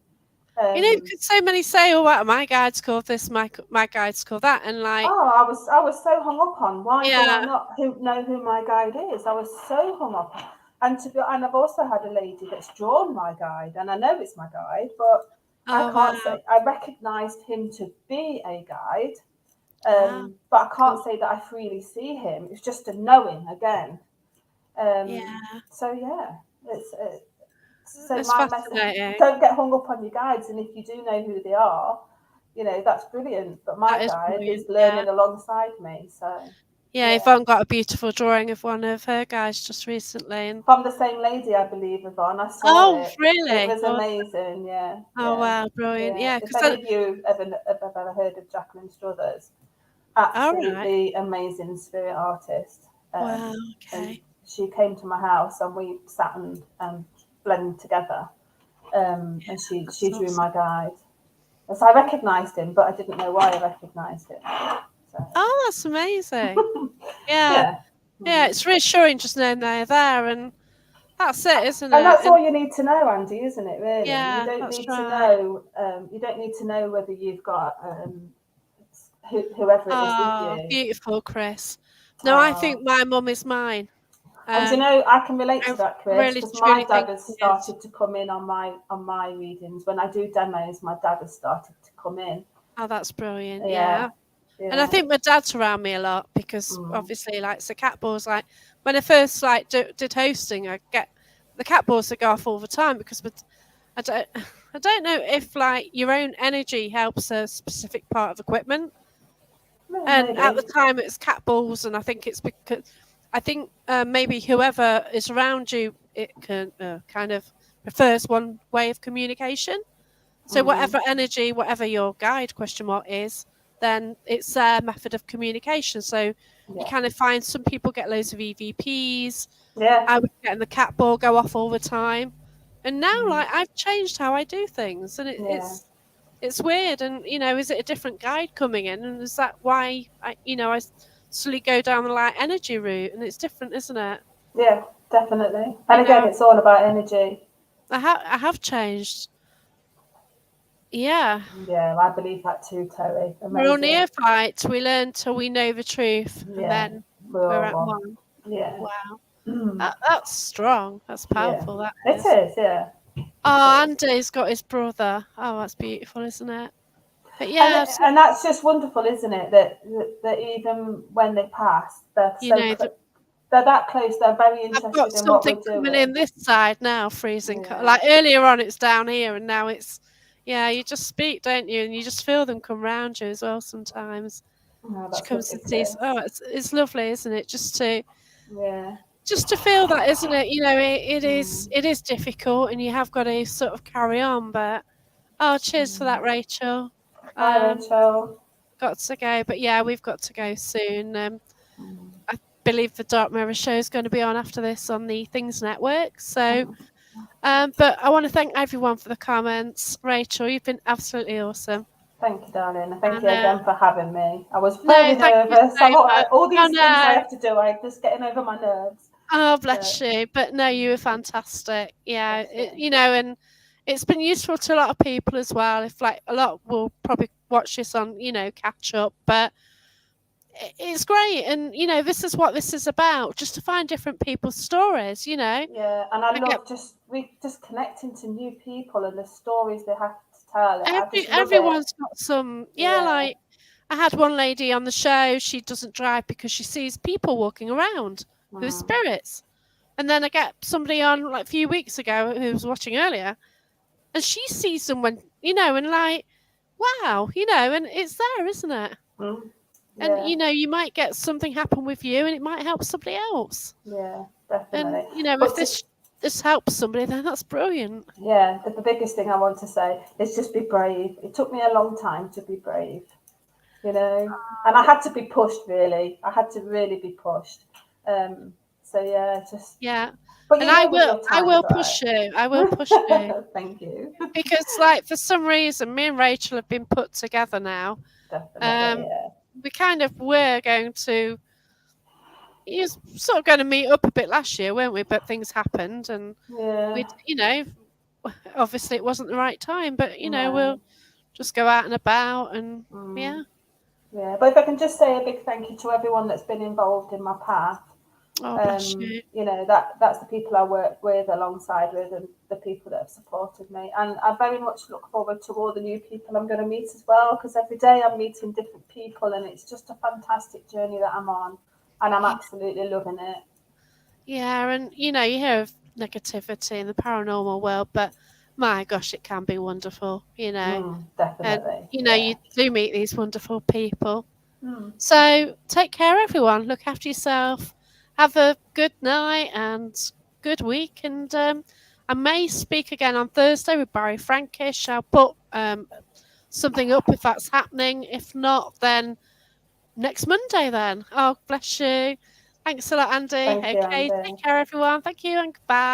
Because so many say, "Oh, wow, my guide's called this, my guide's called that," and like, I was so hung up on why do I not know who my guide is? I was so hung up on. And I've also had a lady that's drawn my guide, and I know it's my guide, but I can't say I recognised him to be a guide, but I can't say that I freely see him. It's just a knowing again. So it's my message. Don't get hung up on your guides, and if you do know who they are, that's brilliant. But my guide is learning alongside me. So. Yeah, Yvonne got a beautiful drawing of one of her guys just recently. And from the same lady, I believe, Yvonne. I saw it. Really? It was amazing, yeah. Oh, wow, brilliant. Yeah. If any of you have ever heard of Jacqueline Struthers, absolutely amazing spirit artist. Wow, okay. She came to my house and we sat and blended together. And she drew my guide. So I recognised him, but I didn't know why I recognised him. So. Oh, that's amazing. Yeah, it's reassuring just knowing they're there, and that's it, isn't it? And that's all you need to know, Andy, isn't it? Really, yeah, you don't need to know. You don't need to know whether you've got whoever it is with you. Beautiful, Chris. No, I think my mum is mine. And I can relate to that, Chris, because my dad has started to come in on my readings. When I do demos, my dad has started to come in. Oh, that's brilliant. Yeah. And I think my dad's around me a lot because obviously, like, so cat balls, like when I first did hosting, I get the cat balls that go off all the time because I don't know if like your own energy helps a specific part of equipment. And at the time it was cat balls, and I think it's because maybe whoever is around you, it can kind of prefers one way of communication. So whatever energy, whatever your guide question mark is, then it's their method of communication. So you kind of find some people get loads of EVPs. Yeah. I was getting the cat ball go off all the time. And now, like, I've changed how I do things. And it's weird. And is it a different guide coming in, and is that why I slowly go down the light energy route, and it's different, isn't it? Yeah, definitely. You And again, know, it's all about energy. I have changed. Yeah, Yeah, I believe that too, Terry. we're all Amazing. neophytes. We learn till we know the truth, and Yeah, then we're we're all at one. one. Yeah. Wow, that's strong. That's Yeah. powerful. That It is. is, yeah. Oh, It is. Andy's got his brother. Oh, that's beautiful, isn't it? But And yeah, so, and that's just wonderful, isn't it? That even when they pass, they're you so know, they're that close. They're very I've got interested in what something we're coming doing. in this side now, freezing. Yeah. Like earlier on, it's down here, and now it's. Yeah, you just speak, don't you? And you just feel them come round you as well sometimes. Oh, She that's comes lovely, and sees. Chris. Oh, it's lovely, isn't it? Yeah. Just to feel that, isn't it? It is Mm. it is difficult, and you have got to sort of carry on. But oh, cheers for that, Mm. Rachel. Bye, Um, Rachel. got to go, but yeah, we've got to go soon. Mm. I believe the Dark Mirror show is going to be on after this on the Things Network. So, Mhm. but I want to thank everyone for the comments. Rachel, you've been absolutely awesome. Thank you, darling. And thank And you again for having me. I was no, very thank you nervous. so much. All Oh these things I no. have to do, I'm just getting over my nerves. Oh, bless But you. But no, you were fantastic. Yeah, bless you. and it's been useful to a lot of people as well. If like a lot will probably watch this on, catch up, but it's great. And this is what this is about, just to find different people's stories. Yeah, and I I get love just connecting to new people and the stories they have to tell. I just love it. everyone's got some. Yeah, Yeah. like I had one lady on the show. She doesn't drive because she sees people walking around who are Mm. spirits. And then I get somebody on like a few weeks ago who was watching earlier, and she sees someone, and like, wow, and it's there, isn't it? Mm. And Yeah. you might get something happen with you, and it might help somebody else. Yeah. And Definitely. if But to, this helps somebody, then that's brilliant. yeah, the biggest thing I want to say is just be brave. It took me a long time to be brave, and I had to be pushed. Really, I had to really be pushed. Um. So yeah, just. Yeah, But and when your I time's will right. push you. I will push you Thank you. because, like, for some reason, me and Rachel have been put together now. Definitely. Um, Yeah. we kind of were going to. You was sort of going to meet up a bit last year, weren't we? But things happened, and Yeah. we, obviously it wasn't the right time. But we'll No. just go out and about, and Mm. yeah. Yeah. But if I can just say a big thank you to everyone that's been involved in my path. Oh, bless you. That's the people I work with alongside with and the people that have supported me. And I very much look forward to all the new people I'm going to meet as well, because every day I'm meeting different people and it's just a fantastic journey that I'm on, and I'm You absolutely loving it. Yeah, and you hear of negativity in the paranormal world, but my gosh, it can be wonderful, and Definitely. you Yeah. do meet these wonderful people. Mm. So take care, everyone. Look after yourself. Have a good night and good week. And I may speak again on Thursday with Barry Frankish. I'll put something up if that's happening. If not, then next Monday. Then. Oh, bless you. Thanks a lot, Andy. Thank you, Okay, Andy. take care, everyone. Thank you, and goodbye.